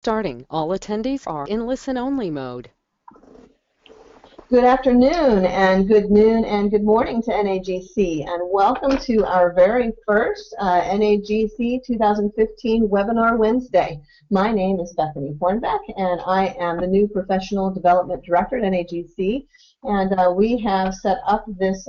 Starting, all attendees are in listen-only mode. Good afternoon and good noon and good morning to NAGC, and welcome to our very first NAGC 2015 Webinar Wednesday. My name is Bethany Hornbeck, and I am the new Professional Development Director at NAGC, and we have set up this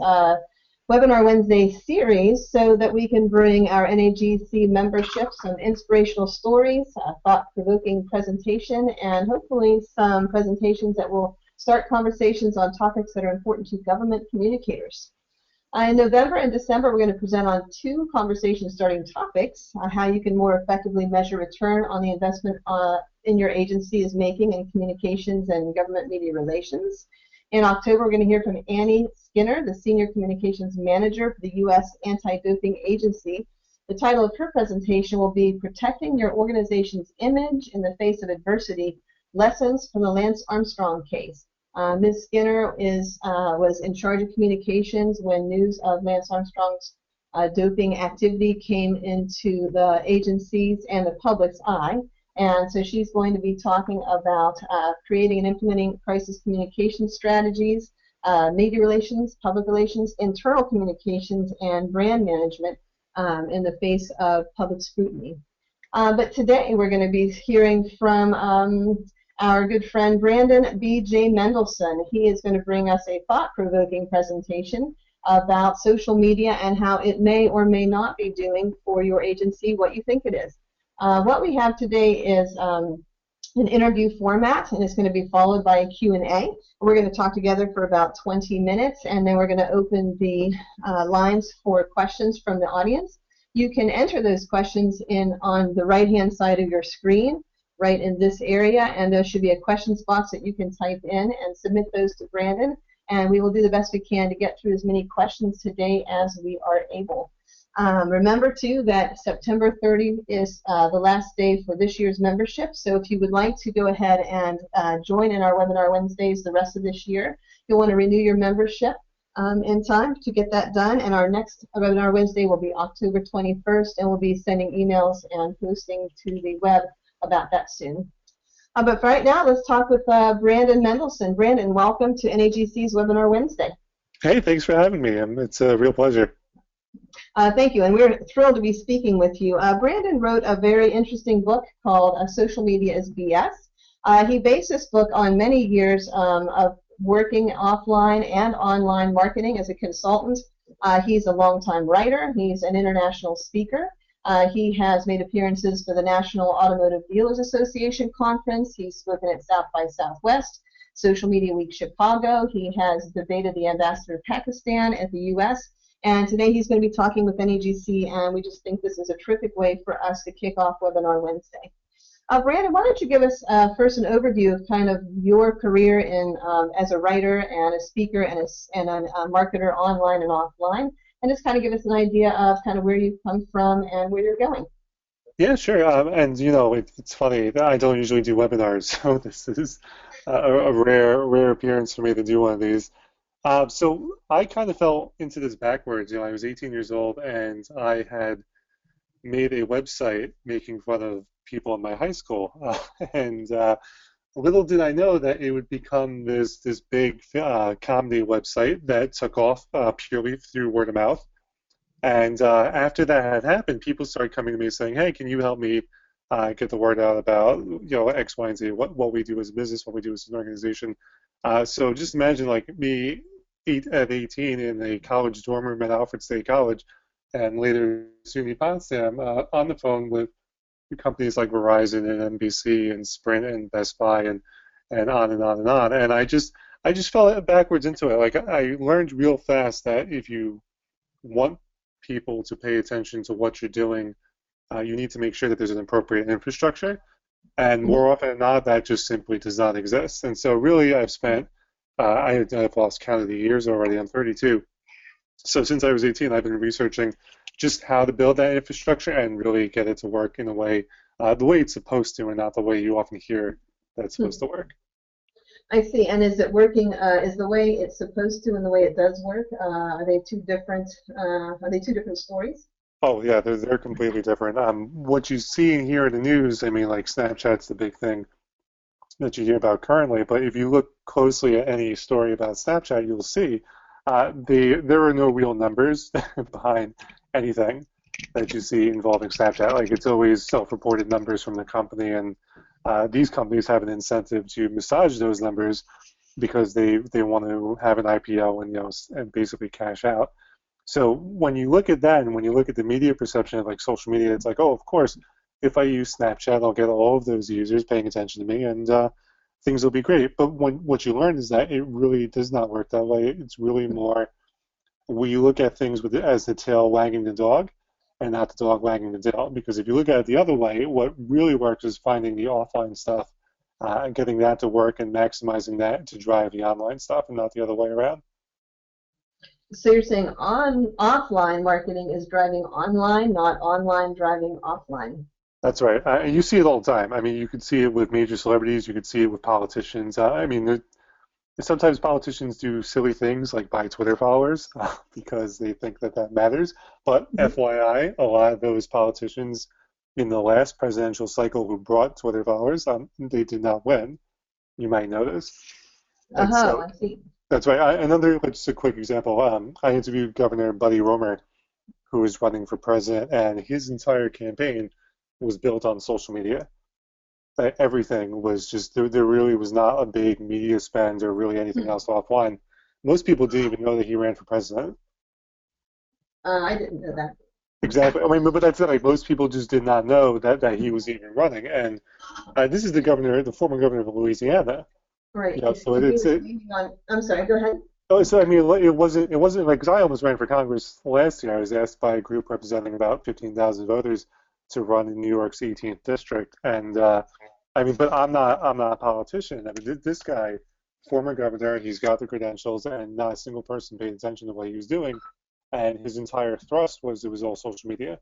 Webinar Wednesday series so that we can bring our NAGC membership some inspirational stories, a thought-provoking presentation, and hopefully some presentations that will start conversations on topics that are important to government communicators. In November and December, we're going to present on two conversation-starting topics, how you can more effectively measure return on the investment in your agency is making in communications and government media relations. In October, we're going to hear from Annie Skinner, the Senior Communications Manager for the U.S. Anti-Doping Agency. The title of her presentation will be Protecting Your Organization's Image in the Face of Adversity, Lessons from the Lance Armstrong Case. Ms. Skinner was in charge of communications when news of Lance Armstrong's doping activity came into the agencies and the public's eye. And so she's going to be talking about creating and implementing crisis communication strategies, media relations, public relations, internal communications, and brand management in the face of public scrutiny. But today we're going to be hearing from our good friend Brandon B.J. Mendelson. He is going to bring us a thought-provoking presentation about social media and how it may or may not be doing for your agency what you think it is. What we have today is an interview format, and it's going to be followed by a Q&A. We're going to talk together for about 20 minutes, and then we're going to open the lines for questions from the audience. You can enter those questions in on the right-hand side of your screen, right in this area, and there should be a questions box that you can type in and submit those to Brandon, and we will do the best we can to get through as many questions today as we are able. Remember, too, that September 30 is the last day for this year's membership, so if you would like to go ahead and join in our Webinar Wednesdays the rest of this year, you'll want to renew your membership in time to get that done, and our next Webinar Wednesday will be October 21st, and we'll be sending emails and posting to the web about that soon. But for right now, let's talk with Brandon Mendelson. Brandon, welcome to NAGC's Webinar Wednesday. Hey, thanks for having me. It's a real pleasure. Thank you, and we're thrilled to be speaking with you. Brandon wrote a very interesting book called Social Media is BS. He based this book on many years of working offline and online marketing as a consultant. He's a longtime writer. He's an international speaker. He has made appearances for the National Automotive Dealers Association Conference. He's spoken at South by Southwest, Social Media Week Chicago. He has debated the ambassador of Pakistan at the U.S., and today he's going to be talking with NAGC, and we just think this is a terrific way for us to kick off Webinar Wednesday. Brandon, why don't you give us first an overview of kind of your career in as a writer and a speaker and a marketer online and offline, and just kind of give us an idea of kind of where you've come from and where you're going. Yeah, sure. And you know, it's funny. I don't usually do webinars, so this is a rare appearance for me to do one of these. So I kind of fell into this backwards. You know, I was 18 years old, and I had made a website making fun of people in my high school, and little did I know that it would become this big comedy website that took off purely through word of mouth. And after that had happened, people started coming to me saying, "Hey, can you help me get the word out about X, Y, and Z, what we do as a business, what we do as an organization?" So just imagine like me at 18 in a college dorm room at Alfred State College, and later SUNY Potsdam on the phone with companies like Verizon and NBC and Sprint and Best Buy and on and on and on. And I just fell backwards into it. Like I learned real fast that if you want people to pay attention to what you're doing, you need to make sure that there's an appropriate infrastructure. And more often than not, that just simply does not exist. And so really I've spent, I've lost count of the years already. I'm 32. So since I was 18, I've been researching just how to build that infrastructure and really get it to work in a way, the way it's supposed to, and not the way you often hear that it's supposed to work. I see. And is it working? Is the way it's supposed to and the way it does work? Are they two different? Are they two different stories? Oh yeah, they're completely different. What you see and hear in the news, I mean, like Snapchat's the big thing that you hear about currently. But if you look closely at any story about Snapchat, you'll see there are no real numbers behind anything that you see involving Snapchat. Like it's always self-reported numbers from the company, and these companies have an incentive to massage those numbers because they want to have an IPO and and basically cash out. So when you look at that and when you look at the media perception of like social media, it's like, oh, of course, if I use Snapchat, I'll get all of those users paying attention to me and things will be great. But what you learn is that it really does not work that way. It's really more we look at things with as the tail wagging the dog and not the dog wagging the tail. Because if you look at it the other way, what really works is finding the offline stuff and getting that to work and maximizing that to drive the online stuff and not the other way around. So you're saying offline marketing is driving online, not online driving offline. That's right. And you see it all the time. I mean, you could see it with major celebrities. You could see it with politicians. I mean, sometimes politicians do silly things like buy Twitter followers because they think that that matters. But Mhm. FYI, a lot of those politicians in the last presidential cycle who brought Twitter followers, they did not win. You might notice. And Oh, so I see. that's right. Another, just a quick example. I interviewed Governor Buddy Roemer, who was running for president, and his entire campaign was built on social media. Everything was just there really was not a big media spend or really anything Hmm. else offline. Most people didn't even know that he ran for president. I didn't know that. Exactly. I mean, but that's it. Like most people just did not know that he was even running. And this is the governor, the former governor of Louisiana. Right. So And he it's was it. leaning on, I'm sorry, go ahead. Oh, so I mean, it wasn't like because I almost ran for Congress last year. I was asked by a group representing about 15,000 voters to run in New York's 18th district, and I mean, but I'm not a politician. I mean, this guy, former governor, he's got the credentials, and not a single person paid attention to what he was doing, and his entire thrust was it was all social media.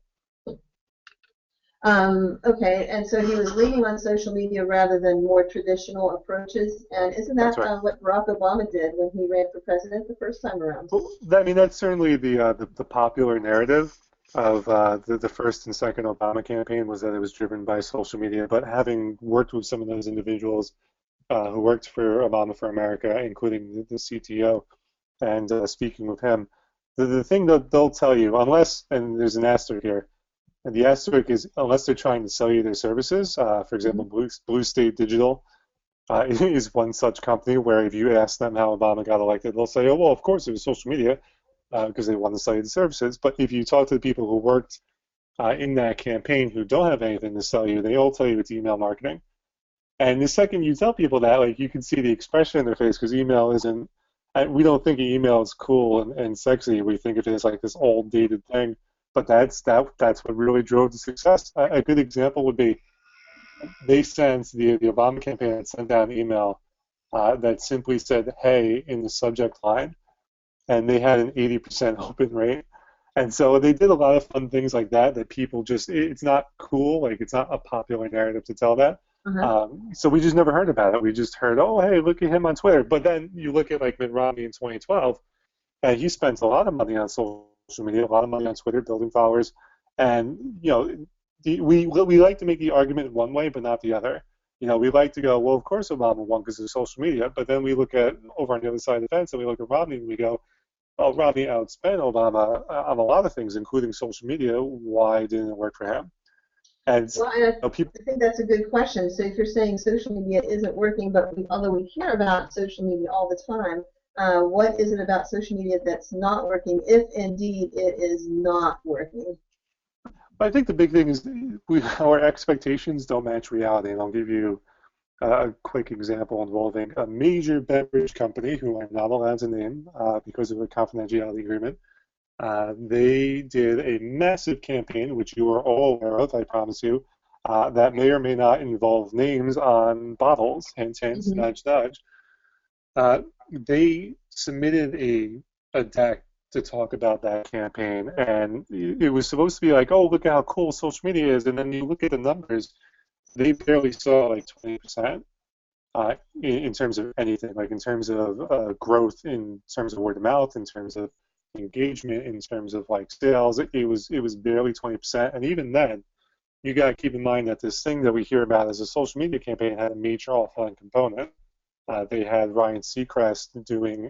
Okay, and so he was leaning on social media rather than more traditional approaches. And isn't That's that right. what Barack Obama did when he ran for president the first time around? Well, I mean, that's certainly the popular narrative of the first and second Obama campaign was that it was driven by social media. But having worked with some of those individuals who worked for Obama for America, including the CTO, and speaking with him, the thing that they'll tell you, unless, and there's an asterisk here, and the asterisk is unless they're trying to sell you their services, for example, Mhm. Blue State Digital is one such company where if you ask them how Obama got elected, they'll say, oh, well, of course it was social media because they want to sell you the services. But if you talk to the people who worked in that campaign who don't have anything to sell you, they all tell you it's email marketing. And the second you tell people that, like you can see the expression in their face because email isn't. We don't think email is cool and sexy. We think of it as like this old dated thing. But that's what really drove the success. A good example would be they sent the Obama campaign had sent out an email that simply said "Hey" in the subject line, and they had an 80% open rate. And so they did a lot of fun things like that that people just, it's not cool, like it's not a popular narrative to tell that. Uh-huh. So we just never heard about it. We just heard, oh, hey, look at him on Twitter. But then you look at like Mitt Romney in 2012, and he spent a lot of money on social media, a lot of money on Twitter, building followers. And, we like to make the argument in one way, but not the other. We like to go, well, of course Obama won because of social media. But then we look at over on the other side of the fence and we look at Romney and we go, well, Romney outspent Obama on a lot of things, including social media. Why didn't it work for him? And Well, and people, I think that's a good question. So if you're saying social media isn't working, but although we hear about social media all the time, what is it about social media that's not working, if indeed it is not working? I think the big thing is our expectations don't match reality. And I'll give you a quick example involving a major beverage company who I'm not allowed to name because of a confidentiality agreement. They did a massive campaign, which you are all aware of, I promise you, that may or may not involve names on bottles, hint, hint, Hmm. nudge, nudge. They submitted a deck to talk about that campaign, and it was supposed to be like, oh, look at how cool social media is, and then you look at the numbers, they barely saw like 20% in terms of anything, like in terms of growth, in terms of word of mouth, in terms of engagement in terms of like sales, it was barely 20%. And even then, you got to keep in mind that this thing that we hear about as a social media campaign had a major offline component. They had Ryan Seacrest doing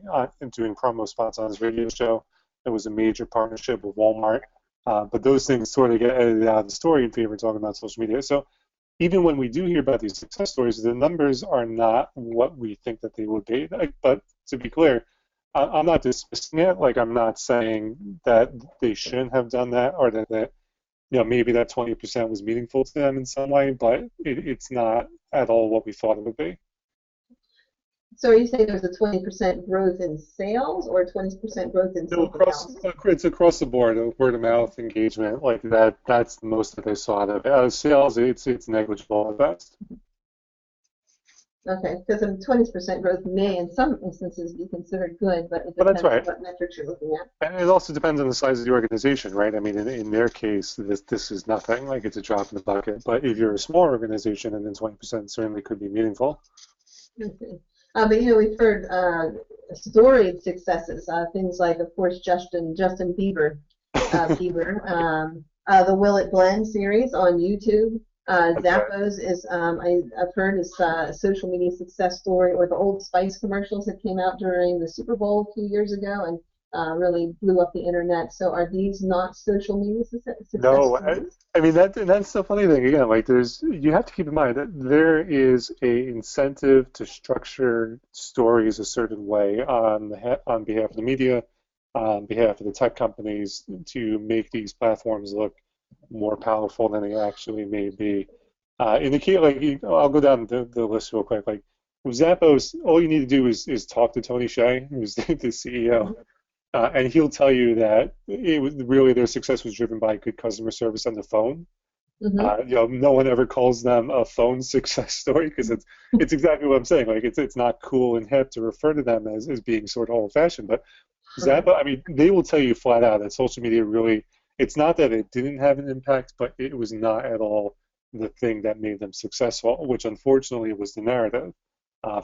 promo spots on his radio show. It was a major partnership with Walmart. But those things sort of get edited out of the story in favor of talking about social media. So even when we do hear about these success stories, the numbers are not what we think that they would be. But to be clear, I'm not dismissing it. Like, I'm not saying that they shouldn't have done that, or that maybe that 20% was meaningful to them in some way, but it's not at all what we thought it would be. So are you saying there was a 20% growth in sales or 20% growth in No, something else? it's across the board, word of mouth engagement, like that. That's the most that they saw out of it. Out of sales, it's negligible at best. Okay, because a 20% growth may in some instances be considered good, but it But that's depends on right. what metrics you're looking at. And it also depends on the size of the organization, right? I mean, in their case, this is nothing, like it's a drop in the bucket. But if you're a small organization, and then 20% certainly could be meaningful. Okay. But we've heard storied successes, things like, of course, Justin Bieber, the Will It Blend series on YouTube. Zappos is, I've heard, is a social media success story, or the Old Spice commercials that came out during the Super Bowl a few years ago and really blew up the internet. So are these not social media success No, stories? I mean that's the funny thing again. Like, you have to keep in mind that there is a incentive to structure stories a certain way on behalf of the media, on behalf of the tech companies, to make these platforms look more powerful than they actually may be. In the case, like, I'll go down the list real quick. Like, with Zappos, all you need to do is talk to Tony Hsieh, who's the CEO. And he'll tell you that it was really, their success was driven by good customer service on the phone. No one ever calls them a phone success story, because it's exactly what I'm saying. Like, it's not cool and hip to refer to them as being sort of old-fashioned. But Zappos, I mean, they will tell you flat out that social media really, it's not that it didn't have an impact, but it was not at all the thing that made them successful, which unfortunately was the narrative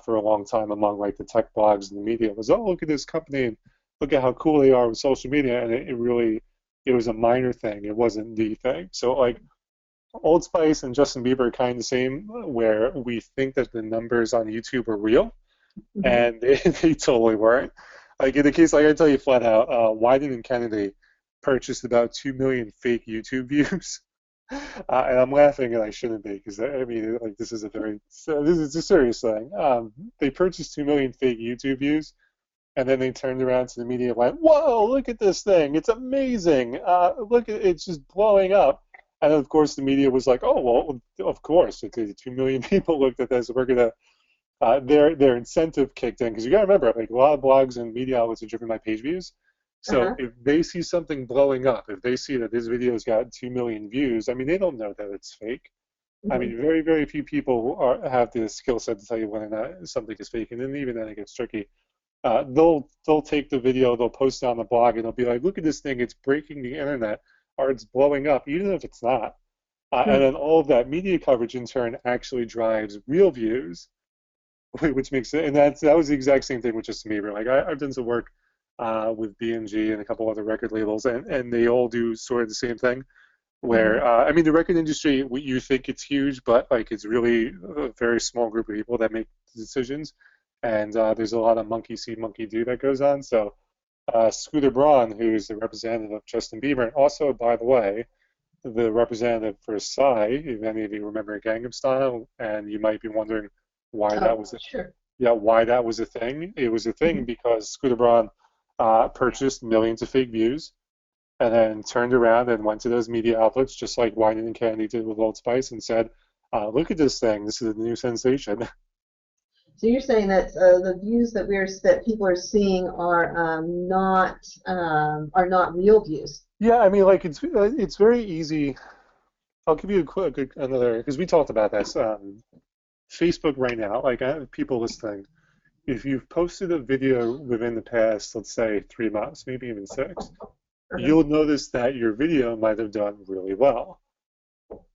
for a long time among like the tech blogs and the media. Was, oh, look at this company and look at how cool they are with social media, and it was a minor thing. It wasn't the thing. So like, Old Spice and Justin Bieber are kind of the same, where we think that the numbers on YouTube are real, and they totally weren't. Like, in the case, like, I tell you flat out, Wyden and Kennedy purchased about 2 million fake YouTube views. And I'm laughing, and I shouldn't be, because I mean, like, this is a serious thing. They purchased 2 million fake YouTube views, and then they turned around to the media and went, "Whoa, look at this thing! It's amazing! Look, it's just blowing up." And of course, the media was like, "Oh, well, of course, if 2 million people looked at this, we're gonna." Their incentive kicked in, because you got to remember, like, a lot of blogs and media outlets are driven by page views. So if they see something blowing up, if they see that this video's got 2 million views, I mean, they don't know that it's fake. I mean, very, very few people have the skill set to tell you whether or not something is fake, and then even then it gets tricky. They'll take the video, they'll post it on the blog, and they'll be like, "Look at this thing! It's breaking the internet, or it's blowing up," even if it's not. And then all of that media coverage in turn actually drives real views, which makes it. And that was the exact same thing with Justin Bieber. Like, I've done some work with BMG and a couple other record labels, and they all do sort of the same thing. Where I mean, the record industry, you think it's huge, but like, it's really a very small group of people that make decisions. And there's a lot of monkey see, monkey do that goes on. So Scooter Braun, who's the representative of Justin Bieber, and also, by the way, the representative for Psy, if any of you remember Gangnam Style, and you might be wondering why that was why that was a thing. It was a thing because Scooter Braun purchased millions of fake views, and then turned around and went to those media outlets, just like Wyden and Kennedy did with Old Spice, and said, "Look at this thing. This is a new sensation." So you're saying that the views that people are seeing are not real views. Yeah, I mean, like, it's very easy. I'll give you another, because we talked about this. Facebook right now, like, I have people listening. If you've posted a video within the past, let's say 3 months, maybe even 6, you'll notice that your video might have done really well.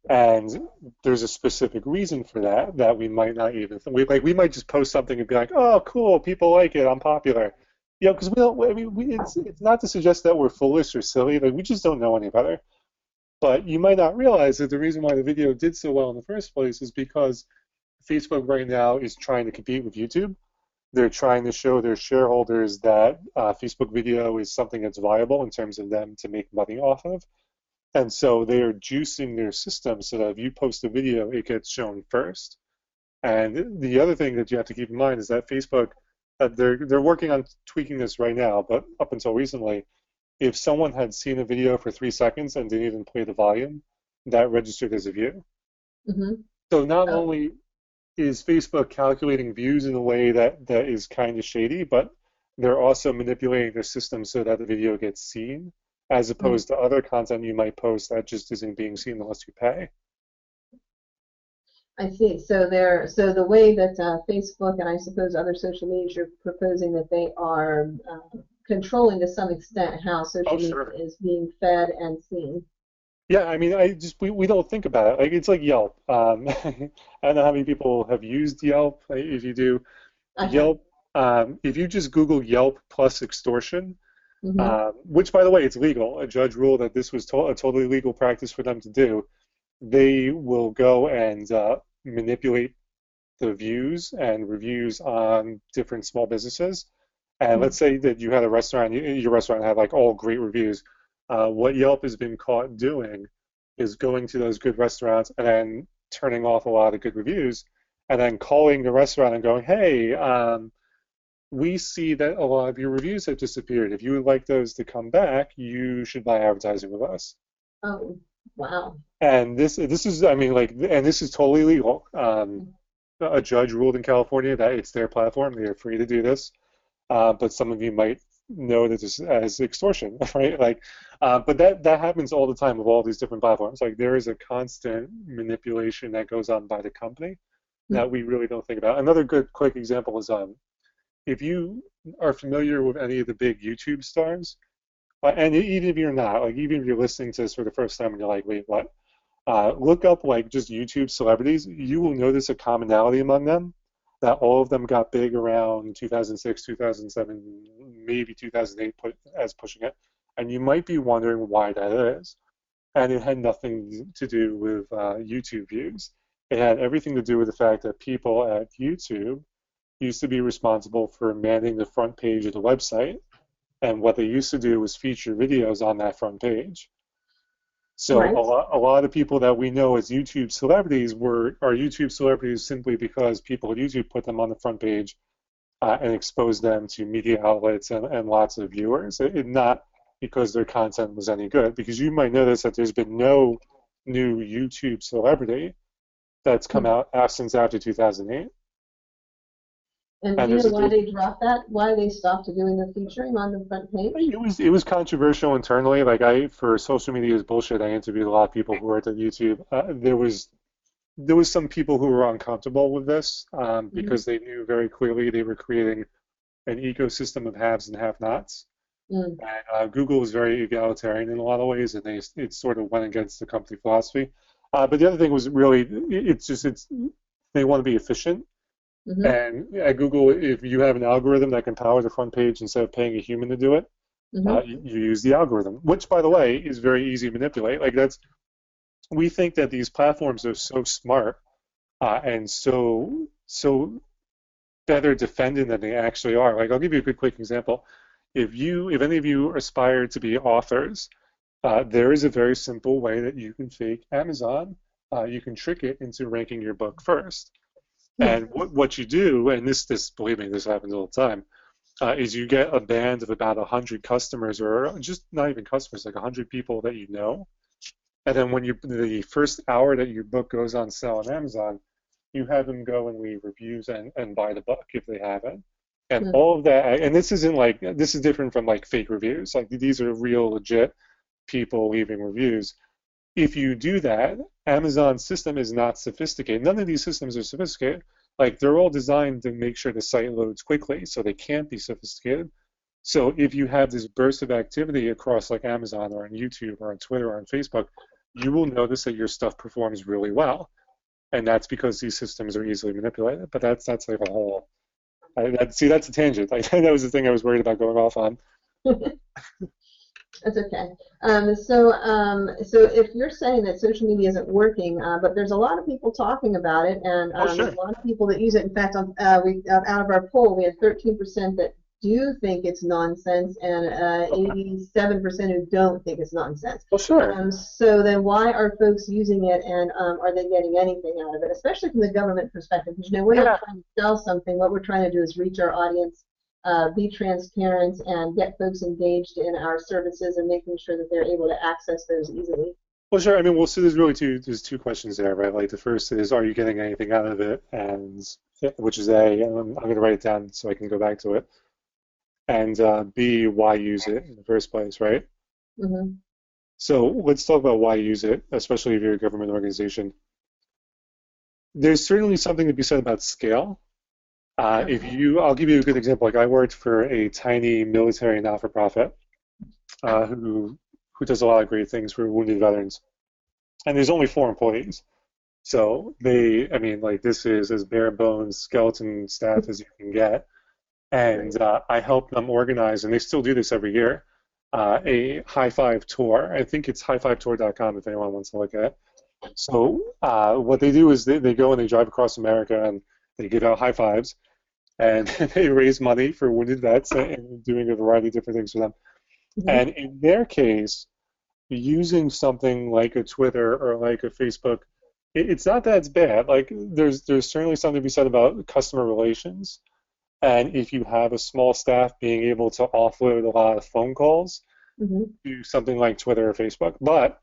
And there's a specific reason for that we might not even think. We might just post something and be like, "Oh, cool, people like it, I'm popular." Yeah, because we don't. I mean, it's not to suggest that we're foolish or silly. Like we just don't know any better. But you might not realize that the reason why the video did so well in the first place is because Facebook right now is trying to compete with YouTube. They're trying to show their shareholders that Facebook video is something that's viable in terms of them to make money off of. And so they are juicing their system so that if you post a video, it gets shown first. And the other thing that you have to keep in mind is that Facebook, they're working on tweaking this right now, but up until recently, if someone had seen a video for 3 seconds and didn't even play the volume, that registered as a view. Mm-hmm. So not Oh. only is Facebook calculating views in a way that is kind of shady, but they're also manipulating their system so that the video gets seen, as opposed to other content you might post that just isn't being seen unless you pay. I see. So the way that Facebook and I suppose other social medias are proposing that they are controlling to some extent how Oh, social media sure. is being fed and seen. Yeah, I mean, we don't think about it. Like it's like Yelp. I don't know how many people have used Yelp. If you do, I have. Yelp, if you just Google Yelp plus extortion, Mm-hmm. which by the way, it's legal. A judge ruled that this was a totally legal practice for them to do. They will go and manipulate the views and reviews on different small businesses. And let's say that you had a restaurant, your restaurant had like all great reviews. What Yelp has been caught doing is going to those good restaurants and then turning off a lot of good reviews, and then calling the restaurant and going, "Hey, we see that a lot of your reviews have disappeared. If you would like those to come back, you should buy advertising with us." Oh, wow. And this is, I mean, like, and this is totally legal. A judge ruled in California that it's their platform; they are free to do this. But some of you might know that this as extortion, right? Like, but that happens all the time with all these different platforms. Like, there is a constant manipulation that goes on by the company that we really don't think about. Another good quick example is if you are familiar with any of the big YouTube stars, and even if you're not, like even if you're listening to this for the first time and you're like, wait, what? Look up like just YouTube celebrities. You will notice a commonality among them that all of them got big around 2006, 2007, maybe 2008 as pushing it. And you might be wondering why that is. And it had nothing to do with YouTube views. It had everything to do with the fact that people at YouTube used to be responsible for manning the front page of the website. And what they used to do was feature videos on that front page. So Right. a lot of people that we know as YouTube celebrities are YouTube celebrities simply because people at YouTube put them on the front page and expose them to media outlets and lots of viewers, not because their content was any good. Because you might notice that there's been no new YouTube celebrity that's come out since after 2008. And And do you know why there's they dropped that? Why they stopped doing the featuring on the front page? it was controversial internally. Like for social media is bullshit. I interviewed a lot of people who worked at YouTube. There was some people who were uncomfortable with this Mm-hmm. because they knew very clearly they were creating an ecosystem of haves and have-nots. Mm. And Google is very egalitarian in a lot of ways, and it sort of went against the company philosophy. But the other thing was really, it's they want to be efficient. Mm-hmm. And at Google, if you have an algorithm that can power the front page instead of paying a human to do it, Mm-hmm. you use the algorithm, which, by the way, is very easy to manipulate. Like we think that these platforms are so smart and so better defended than they actually are. Like I'll give you a good quick example. If any of you aspire to be authors, there is a very simple way that you can fake Amazon. You can trick it into ranking your book first. And what you do, and this believe me, this happens all the time, is you get a band of about 100 customers, or just not even customers, like 100 people that you know. And then when the first hour that your book goes on sale on Amazon, you have them go and leave reviews and buy the book if they haven't. And Mm. all of that, and this isn't like, this is different from like fake reviews. Like these are real, legit people leaving reviews. If you do that, Amazon's system is not sophisticated. None of these systems are sophisticated. Like they're all designed to make sure the site loads quickly, so they can't be sophisticated. So if you have this burst of activity across like Amazon or on YouTube or on Twitter or on Facebook, you will notice that your stuff performs really well. And that's because these systems are easily manipulated. But that's like a whole See, that's a tangent. That was the thing I was worried about going off on. That's okay. So if you're saying that social media isn't working, but there's a lot of people talking about it, and Oh, there's sure. a lot of people that use it. In fact, out of our poll, we had 13% that do think it's nonsense, and Okay. 87% who don't think it's nonsense. Well, sure. So then, why are folks using it, and are they getting anything out of it, especially from the government perspective? Because we're not Yeah. trying to sell something. What we're trying to do is reach our audience, be transparent, and get folks engaged in our services and making sure that they're able to access those easily. Well, sure. I mean, well, so there's two questions there, right? Like the first is, are you getting anything out of it? And which is A, and I'm going to write it down so I can go back to it. And B, why use it in the first place, right? Mm-hmm. So let's talk about why use it, especially if you're a government organization. There's certainly something to be said about scale. Okay. I'll give you a good example. Like I worked for a tiny military not-for-profit who does a lot of great things for wounded veterans, and there's only 4 employees. So I mean, like this is as bare bones skeleton staff as you can get. Right. And I help them organize, and they still do this every year, a high five tour. I think it's highfivetour.com if anyone wants to look at it. So what they do is they go and they drive across America and they give out high fives and they raise money for wounded vets and doing a variety of different things for them. Mm-hmm. And in their case, using something like a Twitter or like a Facebook, it's not that it's bad. Like there's certainly something to be said about customer relations. And if you have a small staff, being able to offload a lot of phone calls Mm-hmm. to something like Twitter or Facebook. But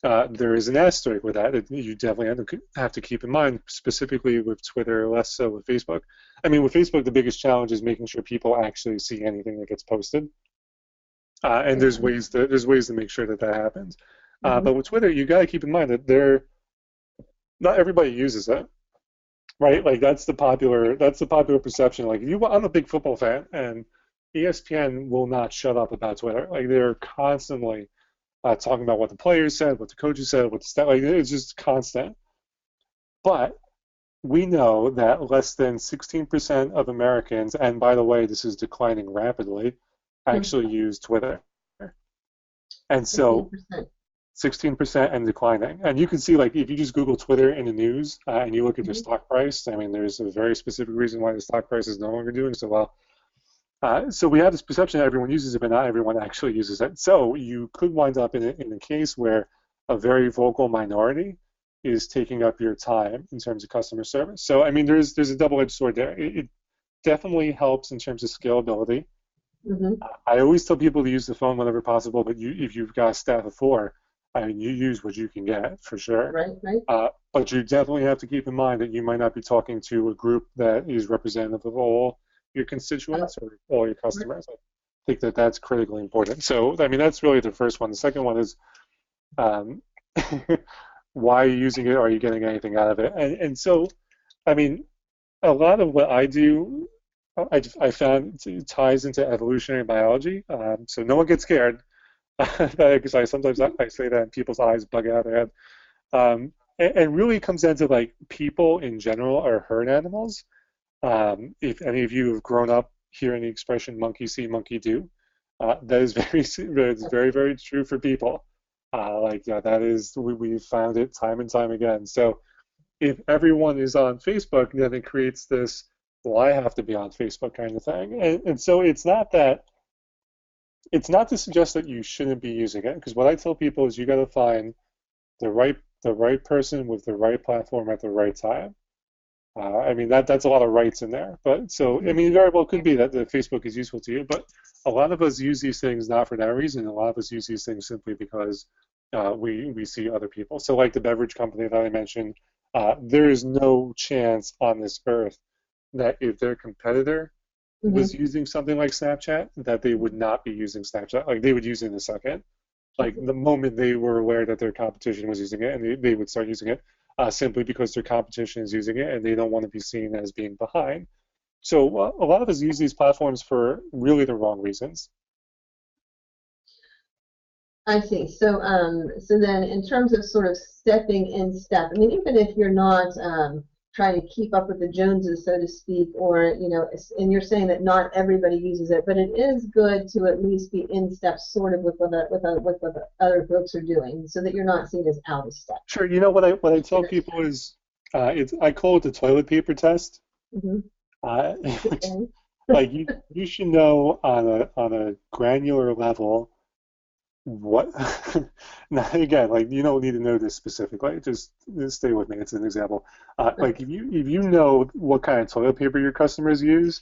there is an asterisk with that. You definitely have to keep in mind, specifically with Twitter, less so with Facebook. I mean, with Facebook, the biggest challenge is making sure people actually see anything that gets posted. And Okay. there's ways to make sure that that happens. Mm-hmm. But with Twitter, you got to keep in mind that not everybody uses it, right? Like that's the popular perception. Like I'm a big football fan, and ESPN will not shut up about Twitter. Like they're constantly talking about what the players said, what the coaches said, what the stat. Like it's just constant. But we know that less than 16% of Americans, and by the way, this is declining rapidly, actually use Twitter. And so 16%. 16% and declining. And you can see, like, if you just Google Twitter in the news and you look at their Mm-hmm. stock price, I mean, there's a very specific reason why the stock price is no longer doing so well. So we have this perception that everyone uses it, but not everyone actually uses it. So you could wind up in a case where a very vocal minority is taking up your time in terms of customer service. So I mean, there's a double-edged sword there. It definitely helps in terms of scalability. Mm-hmm. I always tell people to use the phone whenever possible, but if you've got a staff of four, I mean, you use what you can get for sure. Right. Right. But you definitely have to keep in mind that you might not be talking to a group that is representative of all your constituents or all your Right. customers. I think that that's critically important. So, I mean, that's really the first one. The second one is um, why are you using it? Are you getting anything out of it? And so, I mean, a lot of what I do, I found ties into evolutionary biology. So no one gets scared because I say that and people's eyes bug out of their head. And really comes down to like people in general are herd animals. If any of you have grown up hearing the expression "monkey see, monkey do," that is that is very, very true for people. That is we've found it time and time again. So if everyone is on Facebook, then it creates this, well, I have to be on Facebook kind of thing. And so it's not to suggest that you shouldn't be using it, because what I tell people is you got to find the right person with the right platform at the right time. I mean that's a lot of rights in there, but so I Mm-hmm. mean very well could be that the Facebook is useful to you, but a lot of us use these things not for that reason. A lot of us use these things simply because we see other people. So like the beverage company that I mentioned, there is no chance on this earth that if their competitor was Mm-hmm. using something like Snapchat, that they would not be using Snapchat. Like they would use it in a second. Like the moment they were aware that their competition was using it, and they would start using it simply because their competition is using it, and they don't want to be seen as being behind. So a lot of us use these platforms for really the wrong reasons. I see. So then in terms of sort of stepping in step, I mean, even if you're not try to keep up with the Joneses, so to speak, or, you know, and you're saying that not everybody uses it, but it is good to at least be in step sort of with what the other folks are doing, so that you're not seen as out of step. Sure. You know what I tell people is, I call it the toilet paper test. Mm-hmm. Uh, like you should know on a granular level what. Now again, like you don't need to know this specifically. Just stay with me. It's an example. Like if you know what kind of toilet paper your customers use,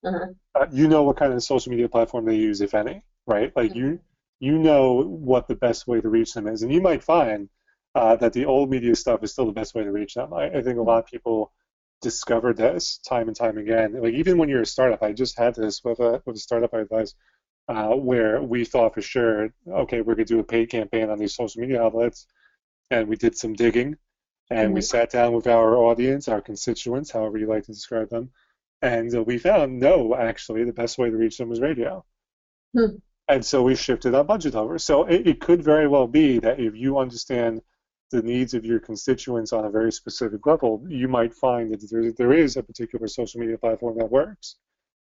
Uh-huh. you know what kind of social media platform they use, if any, right? Like you know what the best way to reach them is, and you might find that the old media stuff is still the best way to reach them. I think a lot of people discovered this time and time again. Like even when you're a startup, I just had this with a startup I advised, where we thought for sure, okay, we're gonna do a paid campaign on these social media outlets, and we did some digging, and we sat down with our audience, our constituents, however you like to describe them, and we found no, actually, the best way to reach them was radio. Hmm. And so we shifted our budget over. So it could very well be that if you understand the needs of your constituents on a very specific level, you might find that there is a particular social media platform that works.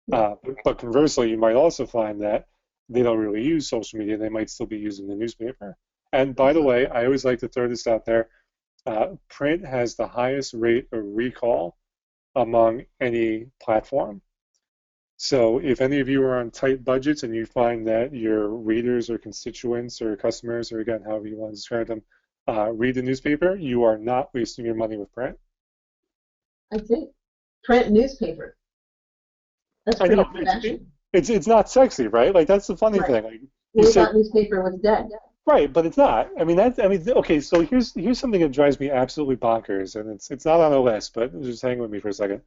But conversely, you might also find that they don't really use social media. They might still be using the newspaper. And by the way, I always like to throw this out there. Print has the highest rate of recall among any platform. So if any of you are on tight budgets and you find that your readers or constituents or customers, or again, however you want to describe them, read the newspaper, you are not wasting your money with print. I think print newspaper. That's I pretty know good. it's not sexy, right? Like that's the funny thing. Like, we thought newspaper was dead. Right, but it's not. I mean okay. So here's something that drives me absolutely bonkers, and it's not on the list, but just hang with me for a second.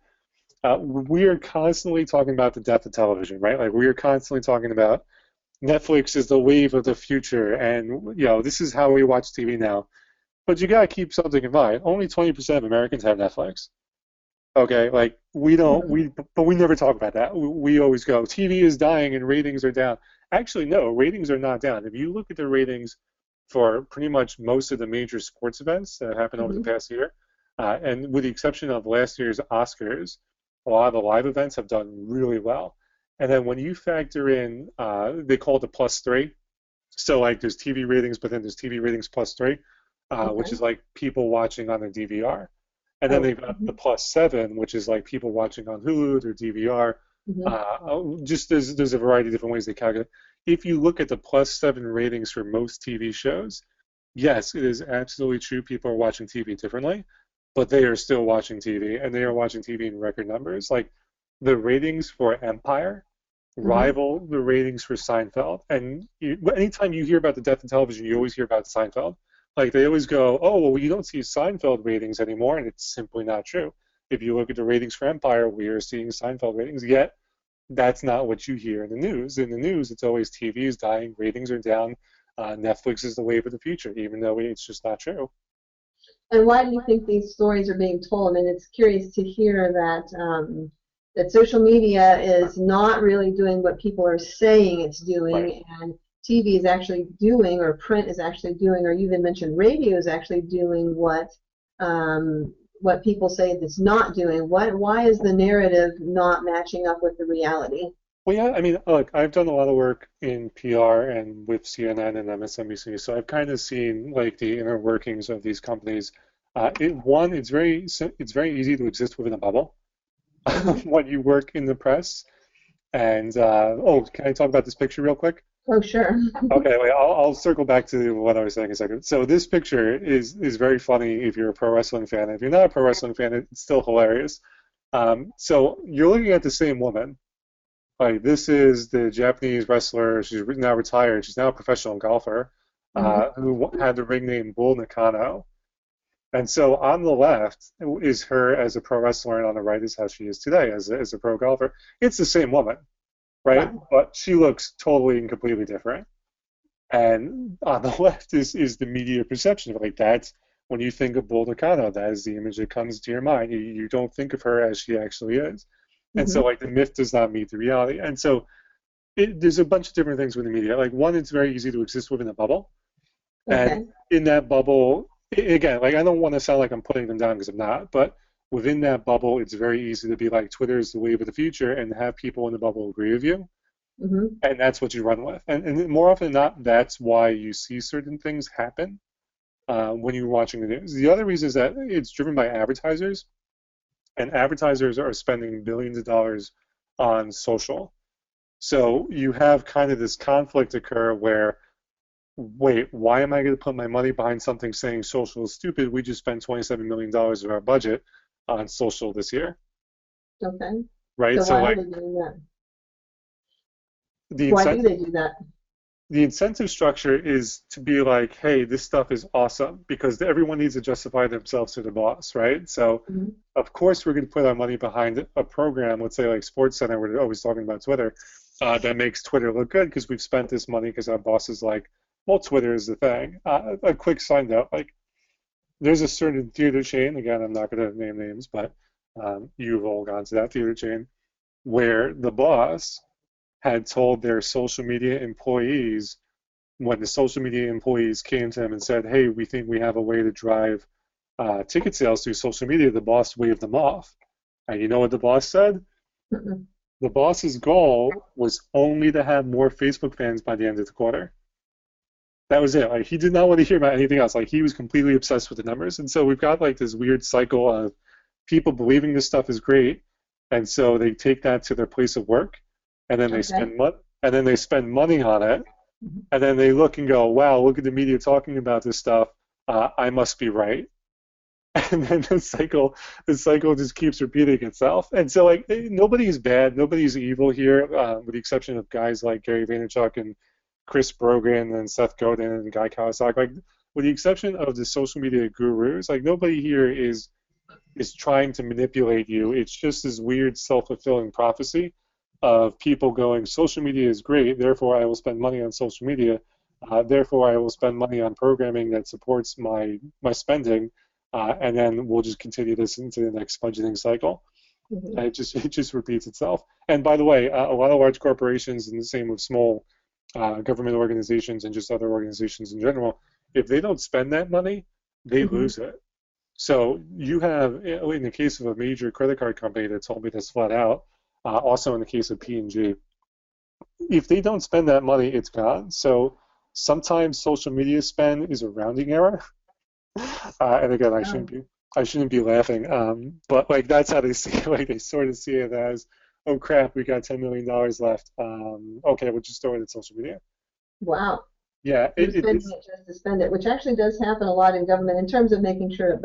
We are constantly talking about the death of television, right? Like we are constantly talking about Netflix is the wave of the future, and you know this is how we watch TV now. But you gotta keep something in mind. Only 20% of Americans have Netflix. Okay, like but we never talk about that. We always go, TV is dying and ratings are down. Actually, no, ratings are not down. If you look at the ratings for pretty much most of the major sports events that happened over the past year, and with the exception of last year's Oscars, a lot of the live events have done really well. And then when you factor in, they call it the +3. So like there's TV ratings, but then there's TV ratings +3, which is like people watching on their DVR. And then they've got the +7, which is like people watching on Hulu or DVR. Just there's a variety of different ways they calculate. If you look at the +7 ratings for most TV shows, yes, it is absolutely true people are watching TV differently, but they are still watching TV, and they are watching TV in record numbers. Like the ratings for Empire rival the ratings for Seinfeld. And anytime you hear about the death of television, you always hear about Seinfeld. Like they always go, oh, well, you don't see Seinfeld ratings anymore, and it's simply not true. If you look at the ratings for Empire, we are seeing Seinfeld ratings, yet that's not what you hear in the news. In the news, it's always TV is dying, ratings are down, Netflix is the wave of the future, even though it's just not true. And why do you think these stories are being told? I mean, it's curious to hear that that social media is not really doing what people are saying it's doing, and TV is actually doing, or print is actually doing, or you even mentioned radio is actually doing what people say it's not doing. Why is the narrative not matching up with the reality? Well, yeah, I mean, look, I've done a lot of work in PR and with CNN and MSNBC, so I've kind of seen like the inner workings of these companies. It's very easy to exist within a bubble when you work in the press. And can I talk about this picture real quick? Oh, sure. Okay, wait, I'll circle back to what I was saying in a second. So this picture is very funny if you're a pro wrestling fan. If you're not a pro wrestling fan, it's still hilarious. So you're looking at the same woman. Like this is the Japanese wrestler. She's now retired. She's now a professional golfer who had the ring name Bull Nakano. And so on the left is her as a pro wrestler, and on the right is how she is today as a pro golfer. It's the same woman, right? Wow. But she looks totally and completely different. And on the left is the media perception of like that's when you think of Bull Nakano, that is the image that comes to your mind. You don't think of her as she actually is. And so, like, the myth does not meet the reality. And so there's a bunch of different things with the media. Like, one, it's very easy to exist within a bubble. Okay. And in that bubble, again, like, I don't want to sound like I'm putting them down because I'm not, but within that bubble, it's very easy to be like Twitter is the wave of the future and have people in the bubble agree with you. Mm-hmm. And that's what you run with. And more often than not, that's why you see certain things happen when you're watching the news. The other reason is that it's driven by advertisers, and advertisers are spending billions of dollars on social. So you have kind of this conflict occur where, wait, why am I going to put my money behind something saying social is stupid? We just spent $27 million of our budget on social this year, Okay. right? So So why are like they doing that? the Why do incentive they do that? the incentive structure is to be like, hey, this stuff is awesome because everyone needs to justify themselves to the boss, right? So Mm-hmm. of course we're going to put our money behind a program, let's say like SportsCenter, we're always talking about Twitter, that makes Twitter look good because we've spent this money because our boss is like, well, Twitter is the thing. A quick side note, like there's a certain theater chain, again, I'm not going to name names, but you've all gone to that theater chain, where the boss had told their social media employees, when the social media employees came to him and said, hey, we think we have a way to drive ticket sales through social media, the boss waved them off. And you know what the boss said? Mm-hmm. The boss's goal was only to have more Facebook fans by the end of the quarter. That was it. Like he did not want to hear about anything else. Like he was completely obsessed with the numbers. And so we've got like this weird cycle of people believing this stuff is great, and so they take that to their place of work, and then they Okay. spend money on it, Mm-hmm. and then they look and go, wow, look at the media talking about this stuff. I must be right. And then the cycle just keeps repeating itself. And so like nobody is bad, nobody's evil here, with the exception of guys like Gary Vaynerchuk and Chris Brogan and Seth Godin and Guy Kawasaki. Like with the exception of the social media gurus, like nobody here is trying to manipulate you. It's just this weird self-fulfilling prophecy of people going, social media is great, therefore I will spend money on social media, therefore I will spend money on programming that supports my spending, and then we'll just continue this into the next budgeting cycle. Mm-hmm. And it just repeats itself. And by the way, a lot of large corporations, and the same with small government organizations and just other organizations in general, if they don't spend that money, they Mm-hmm. lose it. So you have, in the case of a major credit card company that told me this flat out, also in the case of P&G, if they don't spend that money, it's gone. So sometimes social media spend is a rounding error. And again, I shouldn't Oh. be I shouldn't be laughing, but like that's how they see it. Like they sort of see it as, oh crap, we got $10 million left. Okay, we'll just throw it in social media. Wow. Yeah, They're spending it's it just to spend it, which actually does happen a lot in government in terms of making sure that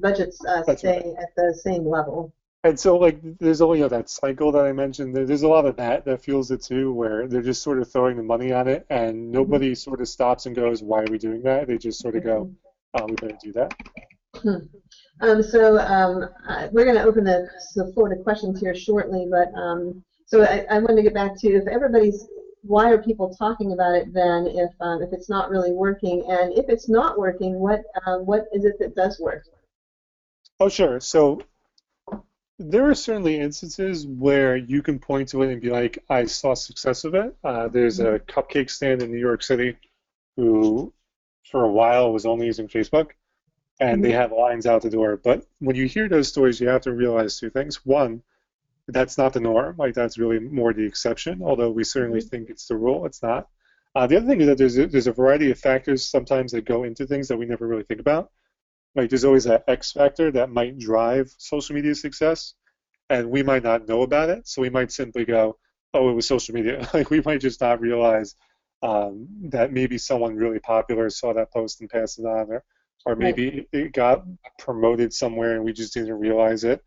budgets that's right. stay at the same level. And so, like, there's only that cycle that I mentioned. There's a lot of that fuels it too, where they're just sort of throwing the money on it, and Mm-hmm. nobody sort of stops and goes, "Why are we doing that?" They just sort of go, "We better do that." Hmm. We're going to open the floor to questions here shortly, but so I wanted to get back to if everybody's, why are people talking about it then if it's not really working, and if it's not working, what is it that does work? Oh, sure. So there are certainly instances where you can point to it and be like, "I saw success of it." There's Mm-hmm. a cupcake stand in New York City who, for a while, was only using Facebook, and they Mm-hmm. have lines out the door. But when you hear those stories, you have to realize two things. One, that's not the norm. Like that's really more the exception. Although we certainly Mm-hmm. think it's the rule, it's not. The other thing is that there's a variety of factors sometimes that go into things that we never really think about. Like there's always that X factor that might drive social media success, and we might not know about it. So we might simply go, "Oh, it was social media." Like we might just not realize that maybe someone really popular saw that post and passed it on, or Right. maybe it got promoted somewhere and we just didn't realize it.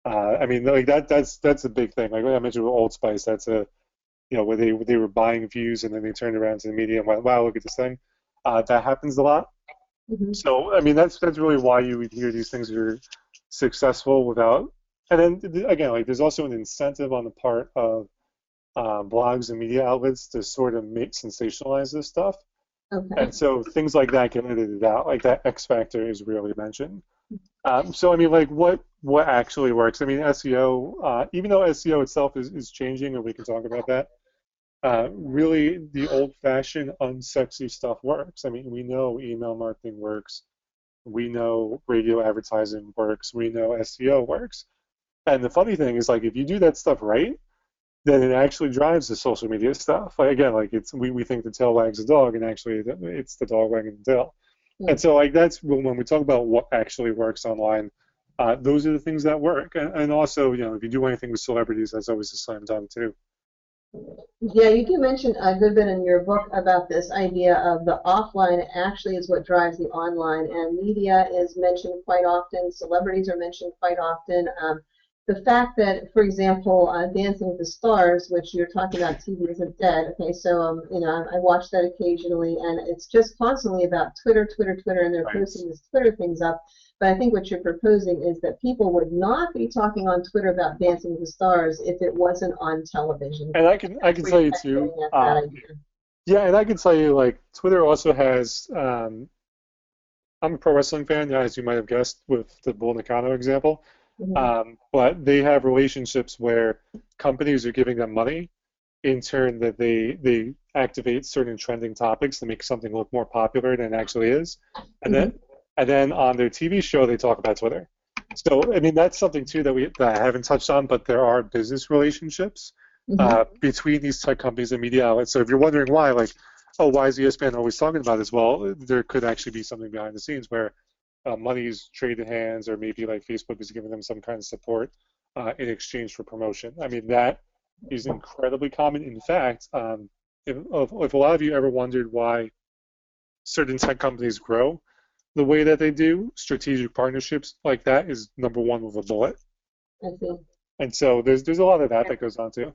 I mean, like that's a big thing. Like I mentioned with Old Spice, that's a where they were buying views and then they turned around to the media and went, "Wow, look at this thing." That happens a lot. Mm-hmm. So I mean, that's really why you would hear these things are successful without. And then again, like there's also an incentive on the part of blogs and media outlets to sort of make sensationalize this stuff. Okay. And so things like that get edited out. Like that X factor is rarely mentioned. So I mean, like what actually works? I mean, SEO, even though SEO itself is changing, and we can talk about that. Really, the old-fashioned, unsexy stuff works. I mean, we know email marketing works, We know radio advertising works. We know SEO works. And the funny thing is, like, if you do that stuff right, then it actually drives the social media stuff. Like, again, like we think the tail wags the dog, and actually it's the dog wagging the tail. And so, like, that's when we talk about what actually works online. Those are the things that work. And also, if you do anything with celebrities, that's always a slam dunk too. Yeah, you do mention a good bit in your book about this idea of the offline actually is what drives the online, and media is mentioned quite often, celebrities are mentioned quite often. The fact that, for example, Dancing with the Stars, which you're talking about, TV isn't dead. Okay, so I watch that occasionally, and it's just constantly about Twitter, Twitter, Twitter, and they're Right. posting these Twitter things up. But I think what you're proposing is that people would not be talking on Twitter about Dancing with the Stars if it wasn't on television. And I can tell you too. Yeah, and I can tell you, like, Twitter also has. I'm a pro wrestling fan, as you might have guessed with the Bull Nakano example. But they have relationships where companies are giving them money in turn that they activate certain trending topics to make something look more popular than it actually is, and then on their TV show they talk about Twitter. So I mean that's something too that I haven't touched on, but there are business relationships between these tech companies and media outlets. So if you're wondering why, like, oh, why is ESPN always talking about this? Well, there could actually be something behind the scenes where money is traded hands, or maybe like Facebook is giving them some kind of support in exchange for promotion. I mean, that is incredibly common. In fact, if a lot of you ever wondered why certain tech companies grow the way that they do, strategic partnerships like that is number one with a bullet. I see. And so there's a lot of that goes on too.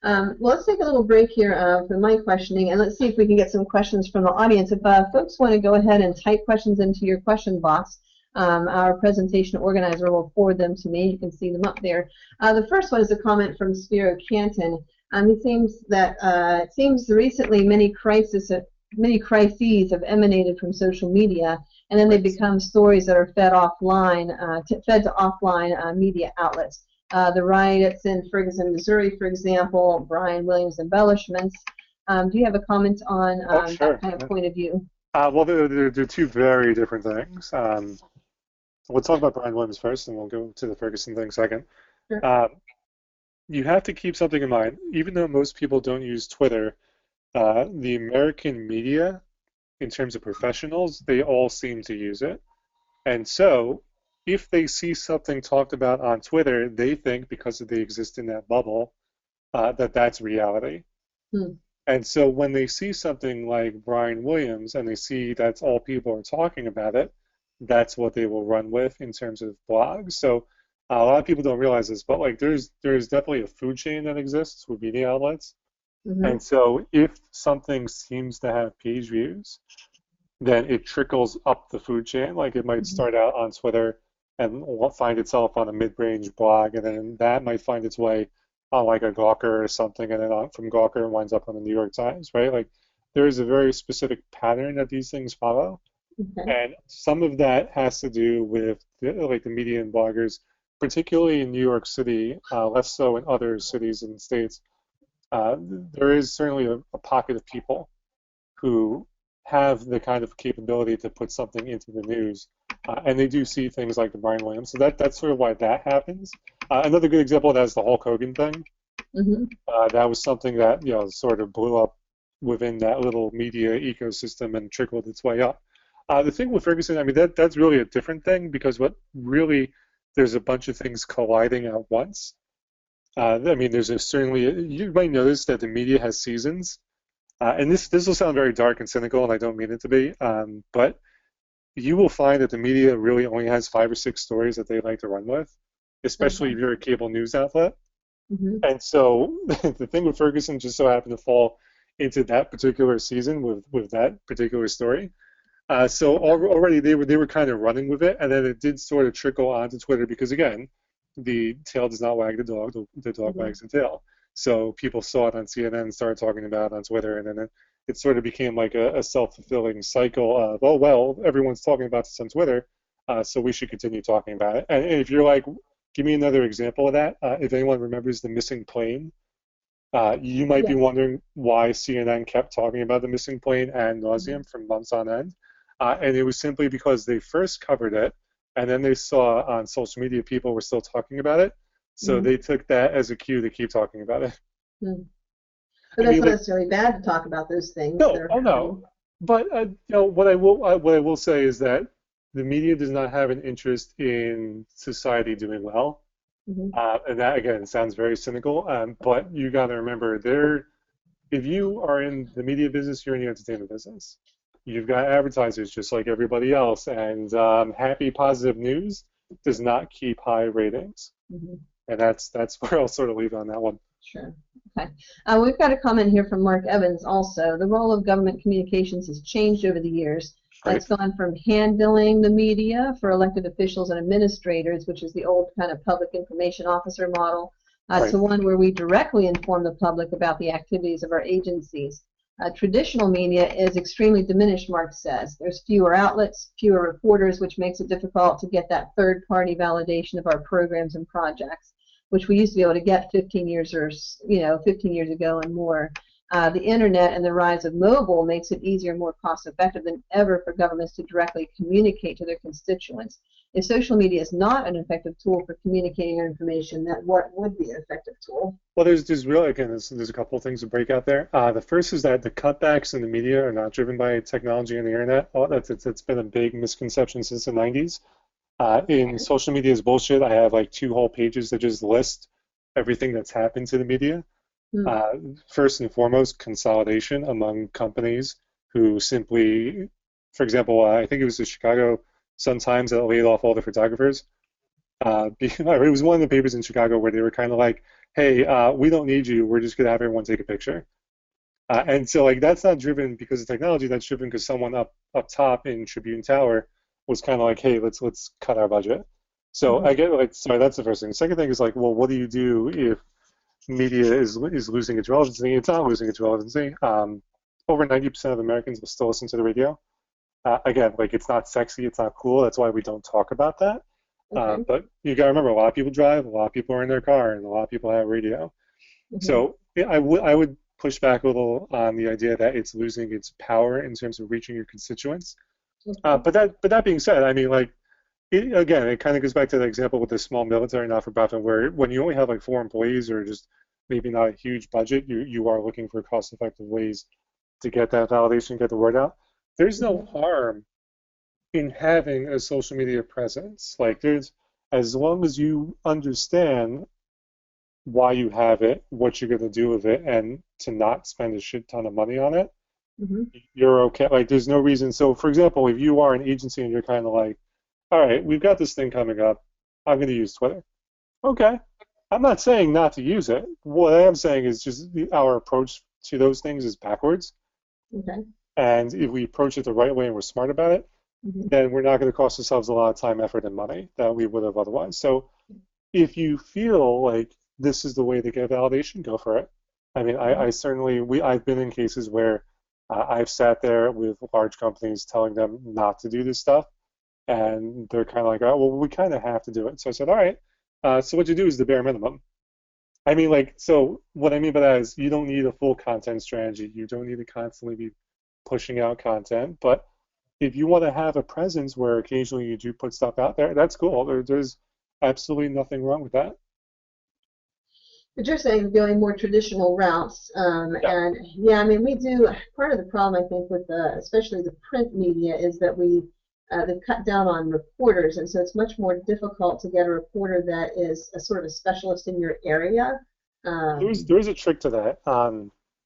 Well, let's take a little break here for my questioning, and let's see if we can get some questions from the audience. If folks want to go ahead and type questions into your question box, our presentation organizer will forward them to me. You can see them up there. The first one is a comment from Spiro Canton. It seems recently many crises have emanated from social media, and then they become stories that are fed to offline media outlets. The riots in Ferguson, Missouri, for example, Brian Williams' embellishments. Do you have a comment on Sure. that kind of point of view? Well, they're two very different things. We'll talk about Brian Williams first, and we'll go to the Ferguson thing second. Sure. You have to keep something in mind. Even though most people don't use Twitter, the American media, in terms of professionals, they all seem to use it. And so if they see something talked about on Twitter, they think, because they exist in that bubble, that that's reality. And so when they see something like Brian Williams and they see that's all people are talking about it, that's what they will run with in terms of blogs. So a lot of people don't realize this, but like there's definitely a food chain that exists with media outlets. And so if something seems to have page views, then it trickles up the food chain. Like it might start out on Twitter and find itself on a mid-range blog, and then that might find its way on like a Gawker or something, and then from Gawker it winds up on the New York Times, right? Like there is a very specific pattern that these things follow, and some of that has to do with the media and bloggers, particularly in New York City, less so in other cities and states. There is certainly a pocket of people who have the kind of capability to put something into the news, and they do see things like the Brian Williams. So that's sort of why that happens. Another good example of that is the Hulk Hogan thing. That was something that sort of blew up within that little media ecosystem and trickled its way up. The thing with Ferguson, I mean, that's really a different thing, because there's a bunch of things colliding at once. I mean, you might notice that the media has seasons. And this will sound very dark and cynical, and I don't mean it to be, but you will find that the media really only has 5 or 6 stories that they like to run with, especially if you're a cable news outlet. And so the thing with Ferguson just so happened to fall into that particular season with that particular story. So already they were kind of running with it, and then it did sort of trickle onto Twitter because, again, the tail does not wag the dog, the dog wags the tail. So people saw it on CNN and started talking about it on Twitter, and then it sort of became like a self-fulfilling cycle of, oh, well, everyone's talking about this on Twitter, so we should continue talking about it. And if you're like, give me another example of that, if anyone remembers the missing plane, you might be wondering why CNN kept talking about the missing plane ad nauseum for months on end. And it was simply because they first covered it, and then they saw on social media people were still talking about it, so Mhm. they took that as a cue to keep talking about it. Mm. But I that's mean, not like, necessarily bad to talk about those things that no, are oh no. happening. But what I will say is that the media does not have an interest in society doing well. Hmm. And that again sounds very cynical, but you got to remember there. If you are in the media business, you're in the entertainment business. You've got advertisers just like everybody else, and happy positive news does not keep high ratings, Hmm. and that's where I'll sort of leave it on that one. Sure. Okay. We've got a comment here from Mark Evans also. The role of government communications has changed over the years. Right, It's gone from handling the media for elected officials and administrators, which is the old kind of public information officer model, right. to one where we directly inform the public about the activities of our agencies. Traditional media is extremely diminished, Mark says. There's fewer outlets, fewer reporters, which makes it difficult to get that third-party validation of our programs and projects, which we used to be able to get 15 years or 15 years ago and more. The internet and the rise of mobile makes it easier and more cost effective than ever for governments to directly communicate to their constituents. If social media is not an effective tool for communicating information, then what would be an effective tool? Well, there's really again there's a couple of things to break out there. The first is that the cutbacks in the media are not driven by technology and the internet. Oh, it's been a big misconception since the 90s. In Okay. social media is bullshit. I have like two whole pages that just list everything that's happened to the media. Hmm. Uh, First and foremost, consolidation among companies who simply, for example, I think it was the Chicago Sun-Times that laid off all the photographers. It was one of the papers in Chicago where they were kind of like, "Hey, we don't need you. We're just gonna have everyone take a picture." And so, like, that's not driven because of technology. That's driven because someone up top in Tribune Tower was kind of like, "Hey, let's cut our budget." So Hmm. I get like, sorry, that's the first thing. The second thing is like, well, what do you do if media is losing its relevancy? It's not losing its relevancy. Over 90% of Americans will still listen to the radio. Again, like it's not sexy, it's not cool. That's why we don't talk about that. Okay. But you got to remember, a lot of people drive, a lot of people are in their car, and a lot of people have radio. Hmm. So yeah, I would push back a little on the idea that it's losing its power in terms of reaching your constituents. Okay. But that being said, I mean, like again, it kind of goes back to the example with the small military not-for-profit, where when you only have like 4 employees or just maybe not a huge budget, you are looking for cost-effective ways to get that validation, get the word out. There's no Hmm. harm in having a social media presence. Like there's, as long as you understand why you have it, what you're going to do with it, and to not spend a shit ton of money on it, Hmm. you're okay. Like there's no reason. So for example, if you are an agency and you're kind of like, all right, we've got this thing coming up, I'm going to use Twitter. Okay. I'm not saying not to use it. What I am saying is just our approach to those things is backwards. Okay. And if we approach it the right way and we're smart about it, Hmm. then we're not going to cost ourselves a lot of time, effort, and money that we would have otherwise. So if you feel like this is the way to get validation, go for it. I mean, I certainly I've been in cases where I've sat there with large companies telling them not to do this stuff, and they're kind of like, oh, well, we kind of have to do it. So I said, all right. So what you do is the bare minimum. I mean, like, so what I mean by that is you don't need a full content strategy. You don't need to constantly be pushing out content. But if you want to have a presence where occasionally you do put stuff out there, that's cool. There's absolutely nothing wrong with that. But you're saying going more traditional routes, Yeah. and yeah, I mean, we do. Part of the problem, I think, with especially the print media, is that they've cut down on reporters, and so it's much more difficult to get a reporter that is a sort of a specialist in your area. Um, There is a trick to that.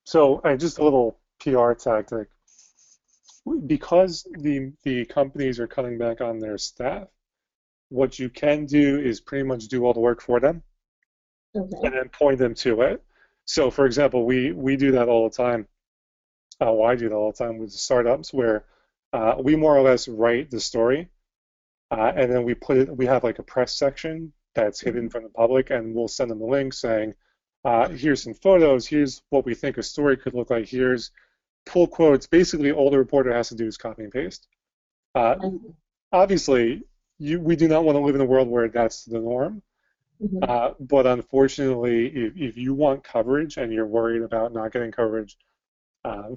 So just a little PR tactic. Because the companies are cutting back on their staff, what you can do is pretty much do all the work for them and okay. then point them to it. So, for example, we do that all the time. Well, I do that all the time with startups where we more or less write the story, and then we put it. We have like a press section that's hidden Hmm. from the public, and we'll send them a link saying, "Here's some photos. Here's what we think a story could look like. Here's pull quotes." Basically, all the reporter has to do is copy and paste. Uh, Obviously, we do not want to live in a world where that's the norm. Hmm. But unfortunately, if you want coverage and you're worried about not getting coverage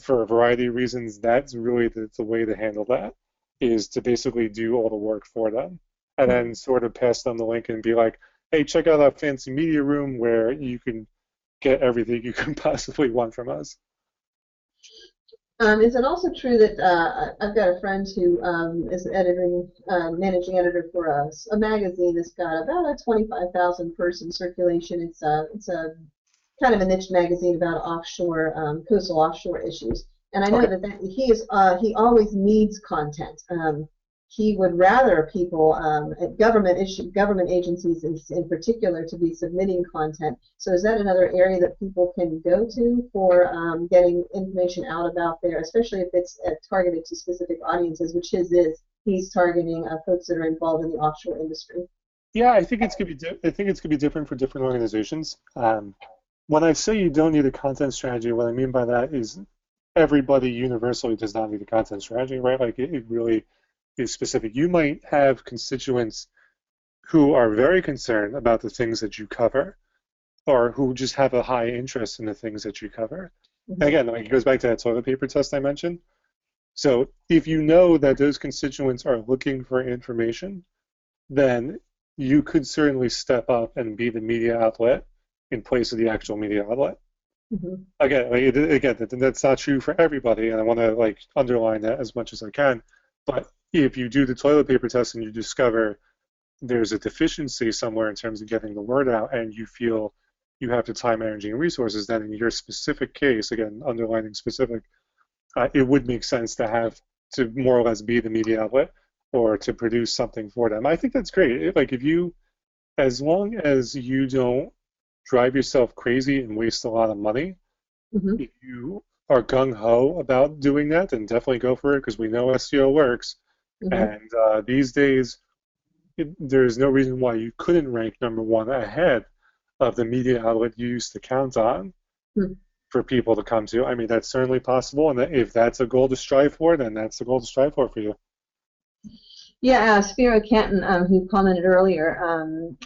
for a variety of reasons, that's really the way to handle that. is to basically do all the work for them and then sort of pass them the link and be like, hey, check out our fancy media room where you can get everything you can possibly want from us. Is it also true that I've got a friend who is editing, managing editor for a magazine that's got about a 25,000 person circulation. It's a kind of a niche magazine about offshore, coastal offshore issues. And I know Okay. that he always needs content. He would rather people, government agencies in particular, to be submitting content. So is that another area that people can go to for getting information out about there, especially if it's targeted to specific audiences, which his is. He's targeting folks that are involved in the offshore industry. Yeah, I think it's gonna be I think it's gonna be different for different organizations. When I say you don't need a content strategy, what I mean by that is everybody universally does not need a content strategy, right? Like it really is specific. You might have constituents who are very concerned about the things that you cover, or who just have a high interest in the things that you cover. And again, like it goes back to that toilet paper test I mentioned. So if you know that those constituents are looking for information, then you could certainly step up and be the media outlet in place of the actual media outlet. Mm-hmm. Again, that's not true for everybody, and I want to like underline that as much as I can. But if you do the toilet paper test and you discover there's a deficiency somewhere in terms of getting the word out, and you feel you have the time, energy, and resources, then in your specific case, again, underlining specific, it would make sense to have to more or less be the media outlet or to produce something for them. I think that's great. Like if you, as long as you don't drive yourself crazy and waste a lot of money, Mm-hmm. if you are gung ho about doing that, then definitely go for it because we know SEO works. Mm-hmm. And these days, there's no reason why you couldn't rank #1 ahead of the media outlet you used to count on Mm-hmm. for people to come to. I mean, that's certainly possible, and if that's a goal to strive for, then that's the goal to strive for you. Yeah, Spiro Canton, who commented earlier,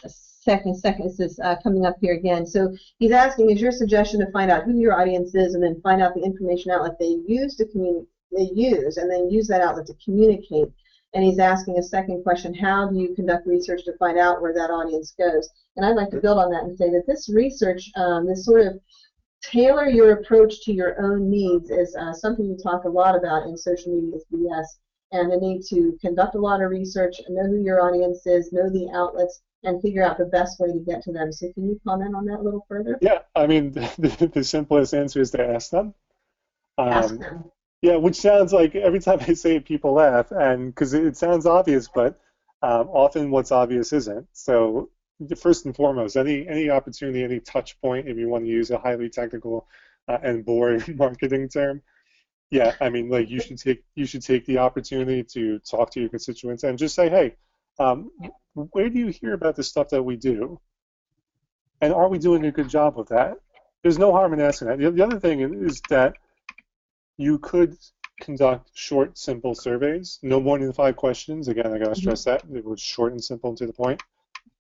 second, this is coming up here again. So he's asking, is your suggestion to find out who your audience is and then find out the information outlet they use to and then use that outlet to communicate? And he's asking a second question, how do you conduct research to find out where that audience goes? And I'd like to build on that and say that this research, this sort of tailor your approach to your own needs is something we talk a lot about in Social Media's BS. And the need to conduct a lot of research, know who your audience is, know the outlets, and figure out the best way to get to them. So can you comment on that a little further? Yeah, I mean, the simplest answer is to ask them. Ask Um, them. yeah, which sounds like every time I say it, people laugh, and because it sounds obvious, but often what's obvious isn't. So first and foremost, any opportunity, any touch point, if you want to use a highly technical and boring marketing term, yeah, I mean, like you should take the opportunity to talk to your constituents and just say, hey, um, where do you hear about the stuff that we do, and are we doing a good job with that? There's no harm in asking that. The other thing is that you could conduct short, simple surveys, no more than 5 questions. Again, I gotta stress that it was short and simple and to the point.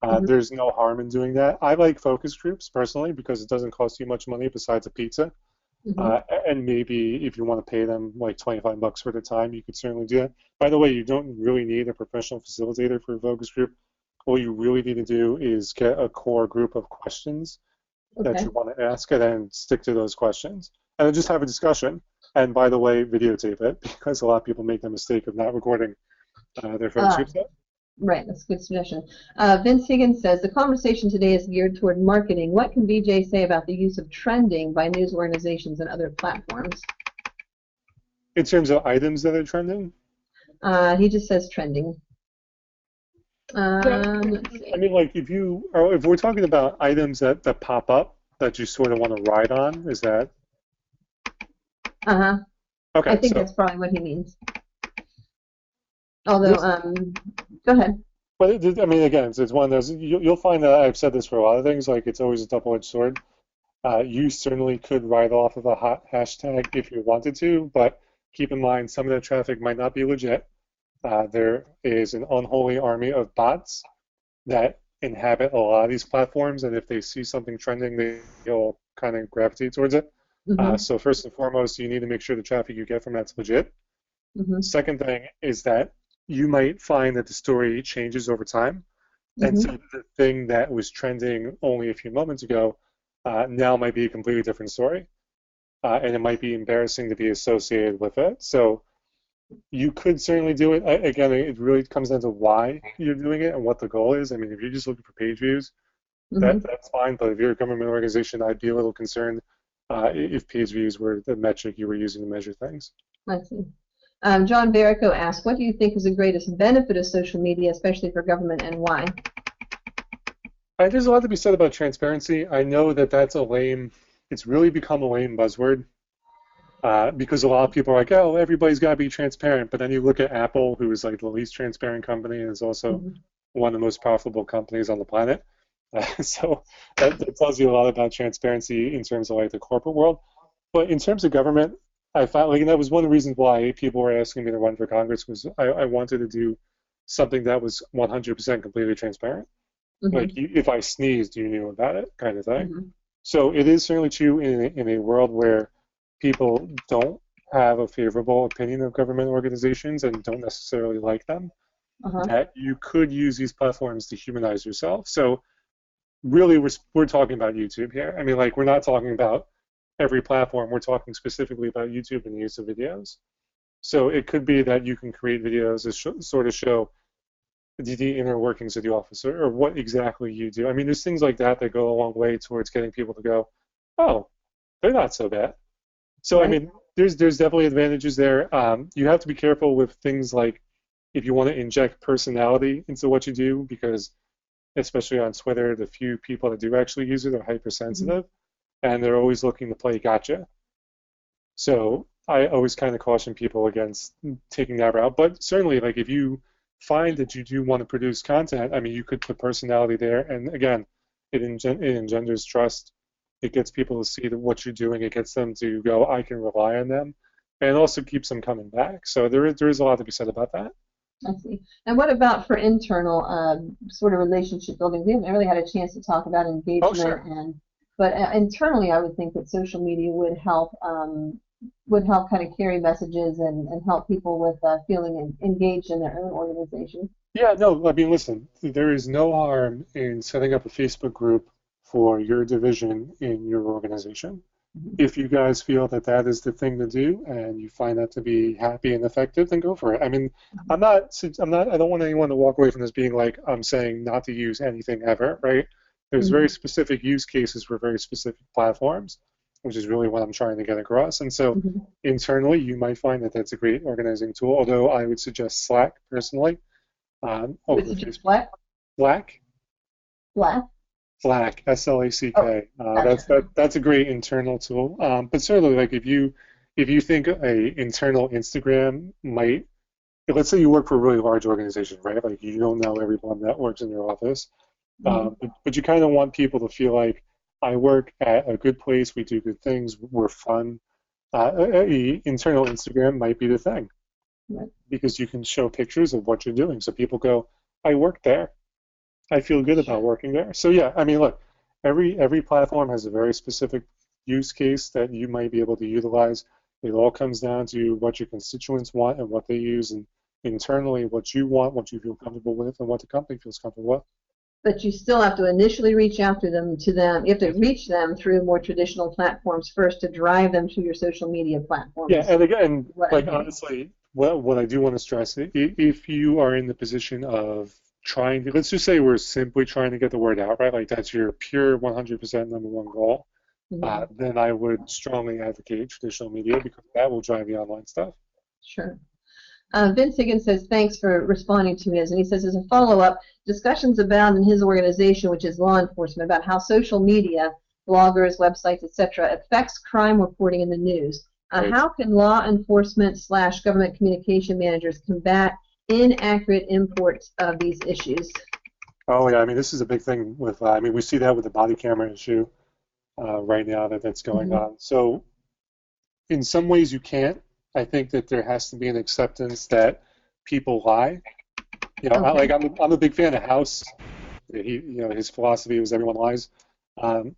Mm-hmm. There's no harm in doing that. I like focus groups personally because it doesn't cost you much money besides a pizza. Mm-hmm. And maybe if you want to pay them like $25 for the time, you could certainly do that. By the way, you don't really need a professional facilitator for a focus group. All you really need to do is get a core group of questions that Okay. you want to ask and then stick to those questions. And then just have a discussion. And by the way, videotape it because a lot of people make the mistake of not recording their focus group stuff. Right, that's a good suggestion. Vince Higgins says, the conversation today is geared toward marketing. What can BJ say about the use of trending by news organizations and other platforms? In terms of items that are trending? He just says trending. Yeah, I mean, like if we're talking about items that pop up that you sort of want to ride on, is that? Uh-huh. Okay, I think so that's probably what he means. Although, go ahead. but I mean, again, it's one of those. You'll find that I've said this for a lot of things. Like it's always a double-edged sword. You certainly could ride off of a hot hashtag if you wanted to, but keep in mind some of that traffic might not be legit. There is an unholy army of bots that inhabit a lot of these platforms, and if they see something trending, they'll kind of gravitate towards it. Mm-hmm. So first and foremost, you need to make sure the traffic you get from that's legit. Mm-hmm. Second thing is that you might find that the story changes over time. And Mm-hmm. so the thing that was trending only a few moments ago now might be a completely different story. And it might be embarrassing to be associated with it. So you could certainly do it. Again, it really comes down to why you're doing it and what the goal is. I mean, if you're just looking for page views, Mm-hmm. that's fine. But if you're a government organization, I'd be a little concerned if page views were the metric you were using to measure things. I see. John Verico asked, what do you think is the greatest benefit of social media, especially for government, and why? There's a lot to be said about transparency. I know that it's really become a lame buzzword because a lot of people are like, oh, everybody's got to be transparent. But then you look at Apple, who is like the least transparent company and is also Mm-hmm. one of the most profitable companies on the planet. So that tells you a lot about transparency in terms of like the corporate world. But in terms of government, I found like and that was one of the reasons why people were asking me to run for Congress was I wanted to do something that was 100% completely transparent. Like Mm-hmm. if I sneezed, you knew about it, kind of thing. Mm-hmm. So it is certainly true in a world where people don't have a favorable opinion of government organizations and don't necessarily like them, Uh-huh. that you could use these platforms to humanize yourself. So really, we're talking about YouTube here. I mean, like we're not talking about every platform. We're talking specifically about YouTube and the use of videos. So it could be that you can create videos that sort of show the inner workings of the office or what exactly you do. I mean, there's things like that that go a long way towards getting people to go, oh, they're not so bad. So I Right. mean, there's definitely advantages there. You have to be careful with things like if you want to inject personality into what you do, because especially on Twitter, the few people that do actually use it are Mm-hmm. hypersensitive, and they're always looking to play gotcha. So I always kind of caution people against taking that route. But certainly, like if you find that you do want to produce content, I mean, you could put personality there, and again, it engenders trust. It gets people to see what you're doing. It gets them to go, I can rely on them, and it also keeps them coming back. So there is a lot to be said about that. I see. And what about for internal sort of relationship building? We haven't really had a chance to talk about Oh, engagement, sure. but internally, I would think that social media would help kind of carry messages and help people with feeling engaged in their own organization. Yeah, no, I mean, listen, there is no harm in setting up a Facebook group for your division in your organization. Mhm. If you guys feel that that is the thing to do and you find that to be happy and effective, then go for it. I mean, I don't want anyone to walk away from this being like, I'm saying not to use anything ever, right? There's very Mhm. specific use cases for very specific platforms, which is really what I'm trying to get across. And so Mhm. internally, you might find that that's a great organizing tool, although I would suggest Slack personally Which over is just Facebook. black, Slack, black. Slack, Oh, Slack. gotcha. That's a great internal tool. But certainly, like if you think a internal Instagram might, let's say you work for a really large organization, right? Like you don't know everyone that works in your office, Mhm. but you kind of want people to feel like I work at a good place, we do good things, we're fun. Internal Instagram might be the thing Right. because you can show pictures of what you're doing, so people go, I work there. I feel good Sure. about working there. So yeah, I mean, look, every platform has a very specific use case that you might be able to utilize. It all comes down to what your constituents want and what they use, and internally what you want, what you feel comfortable with, and what the company feels comfortable with. But you still have to initially reach out to them. You have to Mhm. reach them through more traditional platforms first to drive them to your social media Yeah, platforms. and again, What I'm like hearing. honestly, what I do want to stress, if you are in the position of trying to, let's just say we're simply trying to get the word out, right? Like that's your pure 100% number one goal. Mhm. Then I would strongly advocate traditional media because that will drive the online stuff. Sure. Vince Higgins says, thanks for responding to his. And he says, as a follow-up, discussions abound in his organization, which is law enforcement, about how social media, bloggers, websites, etc., affects crime reporting in the news. Right. How can law enforcement / government communication managers combat inaccurate imports of these issues? Oh yeah, I mean this is a big thing with. I mean we see that with the body camera issue right now that's going Mm-hmm. on. So in some ways you can't. I think that there has to be an acceptance that people lie. You know, Okay. I'm a big fan of House. His philosophy was everyone lies.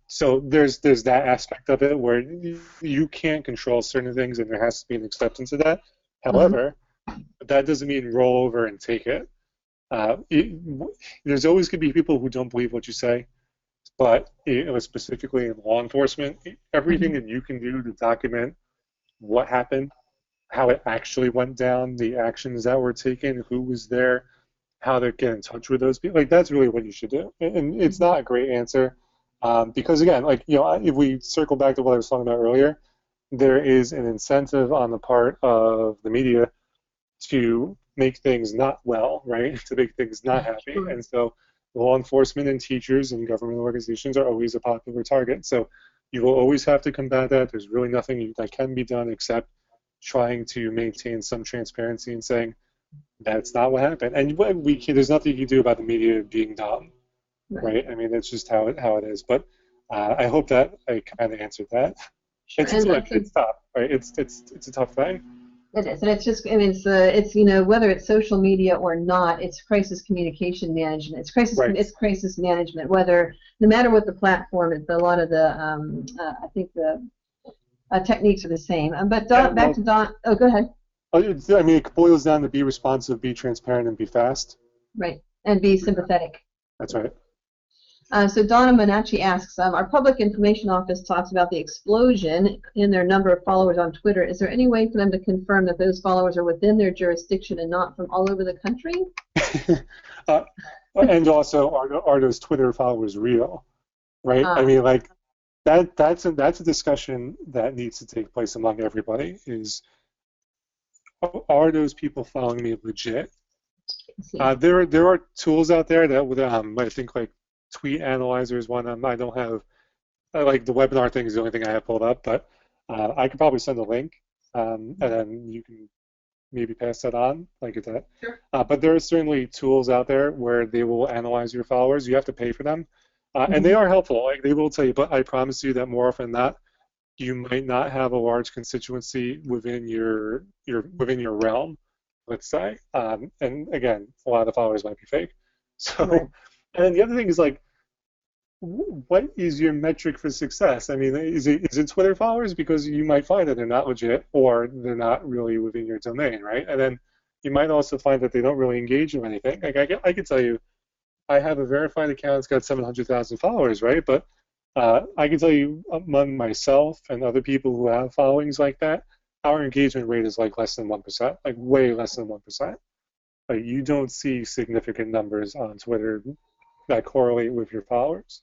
So there's that aspect of it where you can't control certain things, and there has to be an acceptance of that. Uh-huh. However, But that doesn't mean roll over and take it. Uh, it there's always going to be people who don't believe what you say, but specifically in law enforcement, everything Mhm. that you can do to document what happened, how it actually went down, the actions that were taken, who was there, how to get in touch with those people. Like that's really what you should do. And it's Mhm. not a great answer because again, like if we circle back to what I was talking about earlier, there is an incentive on the part of the media to make things not well, right? To make things not happy. Sure. And so law enforcement and teachers and government organizations are always a popular target. So you will always have to combat that. There's really nothing that can be done except trying to maintain some transparency and saying that's not what happened. And there's nothing you can do about the media being dumb, Right. right? I mean, that's just how it is. But I hope that I kind of answered that. Sure. It's And I look, think it's tough, right? It's a tough thing. it is, and it's just, I mean, it's whether it's social media or not, it's crisis communication management. Right. It's crisis management. Whether no matter what the platform is, a lot of the I think the techniques are the same. But Yeah. back Well, to Don. Oh, go ahead. I mean, it boils down to be responsive, be transparent, and be fast. Right, and be Yeah, sympathetic. that's right. So Donna Monacci asks, our Public Information Office talks about the explosion in their number of followers on Twitter. Is there any way for them to confirm that those followers are within their jurisdiction and not from all over the country? uh, and also, are those Twitter followers real? Right? I Ah, mean, like that's a discussion that needs to take place among everybody. Are those people following me legit? let's see. There are tools out there that would I think like Tweet Analyzer is one. I don't have like the webinar thing is the only thing I have pulled up, but I could probably send a link, and then you can maybe pass that on, like that. Sure. But there are certainly tools out there where they will analyze your followers. You have to pay for them, and they Mhm. are helpful. Like they will tell you, but I promise you that more often than not, you might not have a large constituency within your realm, let's say. And again, a lot of the followers might be fake. Right. So, and then the other thing is like, what is your metric for success? I mean, is it Twitter followers? Because you might find that they're not legit or they're not really within your domain, right? And then you might also find that they don't really engage in anything. Like I can tell you, I have a verified account that's got 700,000 followers, right? But I can tell you among myself and other people who have followings like that, our engagement rate is like less than 1%, like way less than 1%. Like you don't see significant numbers on Twitter that correlate with your followers.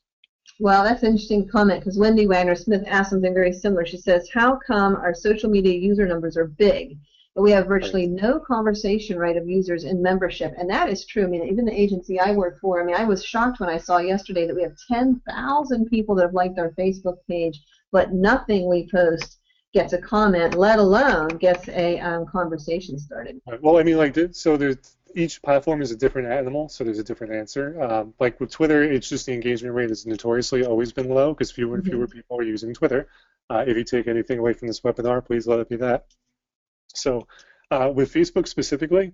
Well, that's an interesting comment because Wendy Wagner Smith asked something very similar. She says, how come our social media user numbers are big, but we have Right. virtually no conversation rate of users in membership? And that is true. I mean, even the agency I work for, I mean, I was shocked when I saw yesterday that we have 10,000 people that have liked our Facebook page, but nothing we post gets a comment, let alone gets a conversation started. Right. Well, I mean, like, so there's each platform is a different animal, so there's a different answer. Like with Twitter, it's just the engagement rate has notoriously always been low because fewer and fewer Mm-hmm. people are using Twitter. If you take anything away from this webinar, please let it be that. So, with Facebook specifically,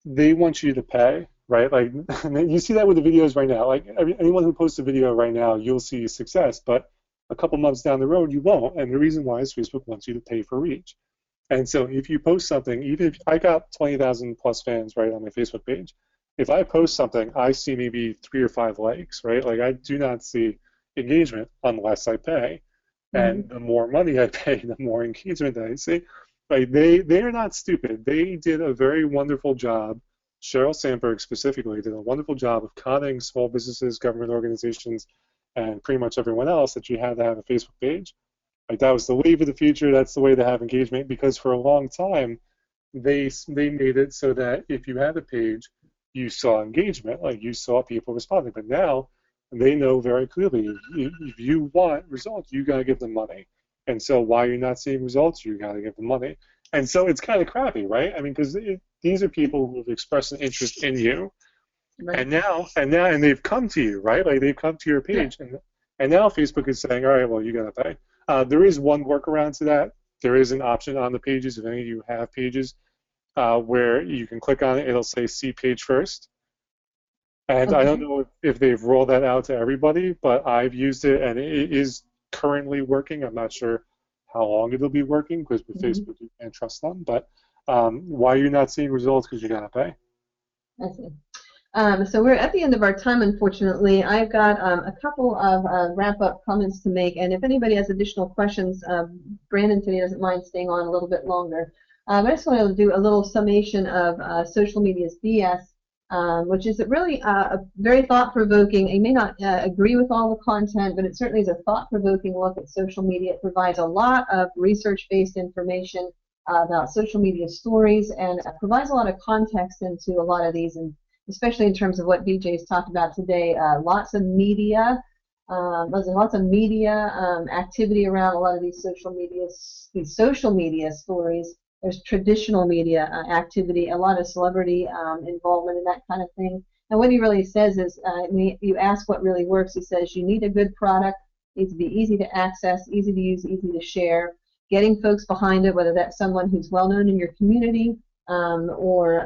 they want you to pay, right? Like, you see that with the videos right now. Like, anyone who posts a video right now, you'll see success, but a couple months down the road, you won't. And the reason why is Facebook wants you to pay for reach. And so if you post something, even if I got 20,000 plus fans right on my Facebook page, if I post something, I see maybe 3 or 5 likes, right? Like I do not see engagement unless I pay. Mm-hmm. And the more money I pay, the more engagement I see. Right? They are not stupid. They did a very wonderful job. Sheryl Sandberg specifically did a wonderful job of conning small businesses, government organizations, and pretty much everyone else that you had to have a Facebook page. Like that was the wave of the future. That's the way to have engagement because for a long time they made it so that if you had a page, you saw engagement, like you saw people responding. But now they know very clearly if you want results, you got to give them money. And so while you're not seeing results, you got to give them money. And so it's kind of crappy, right? I mean, because these are people who have expressed an interest in you, Right. and they've come to you, right? Like they've come to your Yeah. page, and now Facebook is saying, all right, well, you got to pay. There is one workaround to that. There is an option on the pages, if any of you have pages, where you can click on it. It'll say see page first. And I don't Okay. know if they've rolled that out to everybody, but I've used it and it is currently working. I'm not sure how long it'll be working because with Mm-hmm. Facebook you can't trust them. But Why you're not seeing results? Because you gotta pay. I see. So we're at the end of our time, unfortunately. I've got a couple of wrap-up comments to make, and if anybody has additional questions, Brandon today doesn't mind staying on a little bit longer. I just want to do a little summation of social media's BS, which is really a very thought-provoking. You may not agree with all the content, but it certainly is a thought-provoking look at social media. It provides a lot of research-based information about social media stories, and provides a lot of context into a lot of these, and especially in terms of what BJ's talked about today. Lots of media, activity around a lot of these social media stories. There's traditional media activity, a lot of celebrity involvement in that kind of thing. And what he really says is, you ask what really works. He says you need a good product. It needs to be easy to access, easy to use, easy to share. Getting folks behind it, whether that's someone who's well known in your community or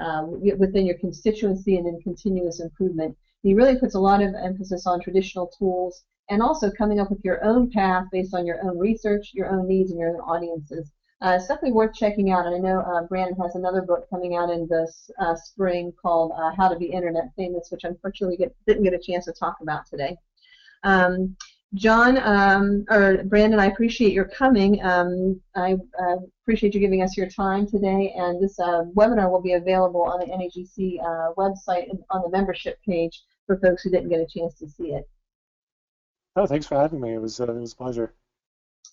within your constituency, and in continuous improvement. He really puts a lot of emphasis on traditional tools, and also coming up with your own path based on your own research, your own needs, and your own audiences. It's definitely worth checking out, and I know Brandon has another book coming out in the spring called How to Be Internet Famous, which unfortunately didn't get a chance to talk about today. John, or Brandon, I appreciate your coming. I appreciate you giving us your time today, and this webinar will be available on the NAGC website and on the membership page for folks who didn't get a chance to see it. Oh, thanks for having me. It was a pleasure.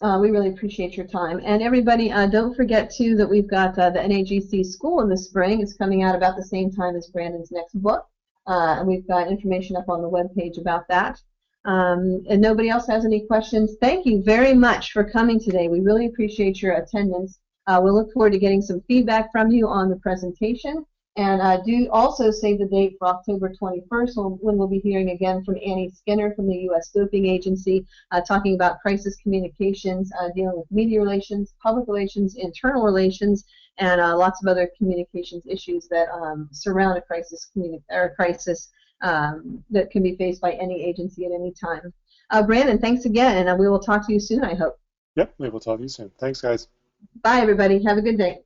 We really appreciate your time. And everybody, don't forget, too, that we've got the NAGC School in the spring. It's coming out about the same time as Brandon's next book. And we've got information up on the webpage about that. And nobody else has any questions. Thank you very much for coming today. We really appreciate your attendance. We'll look forward to getting some feedback from you on the presentation. And do also save the date for October 21st, when we'll be hearing again from Annie Skinner from the U.S. Doping Agency, talking about crisis communications, dealing with media relations, public relations, internal relations, and lots of other communications issues that surround a crisis that can be faced by any agency at any time. Brandon, thanks again, and we will talk to you soon, I hope. Yep, we will talk to you soon. Thanks, guys. Bye, everybody. Have a good day.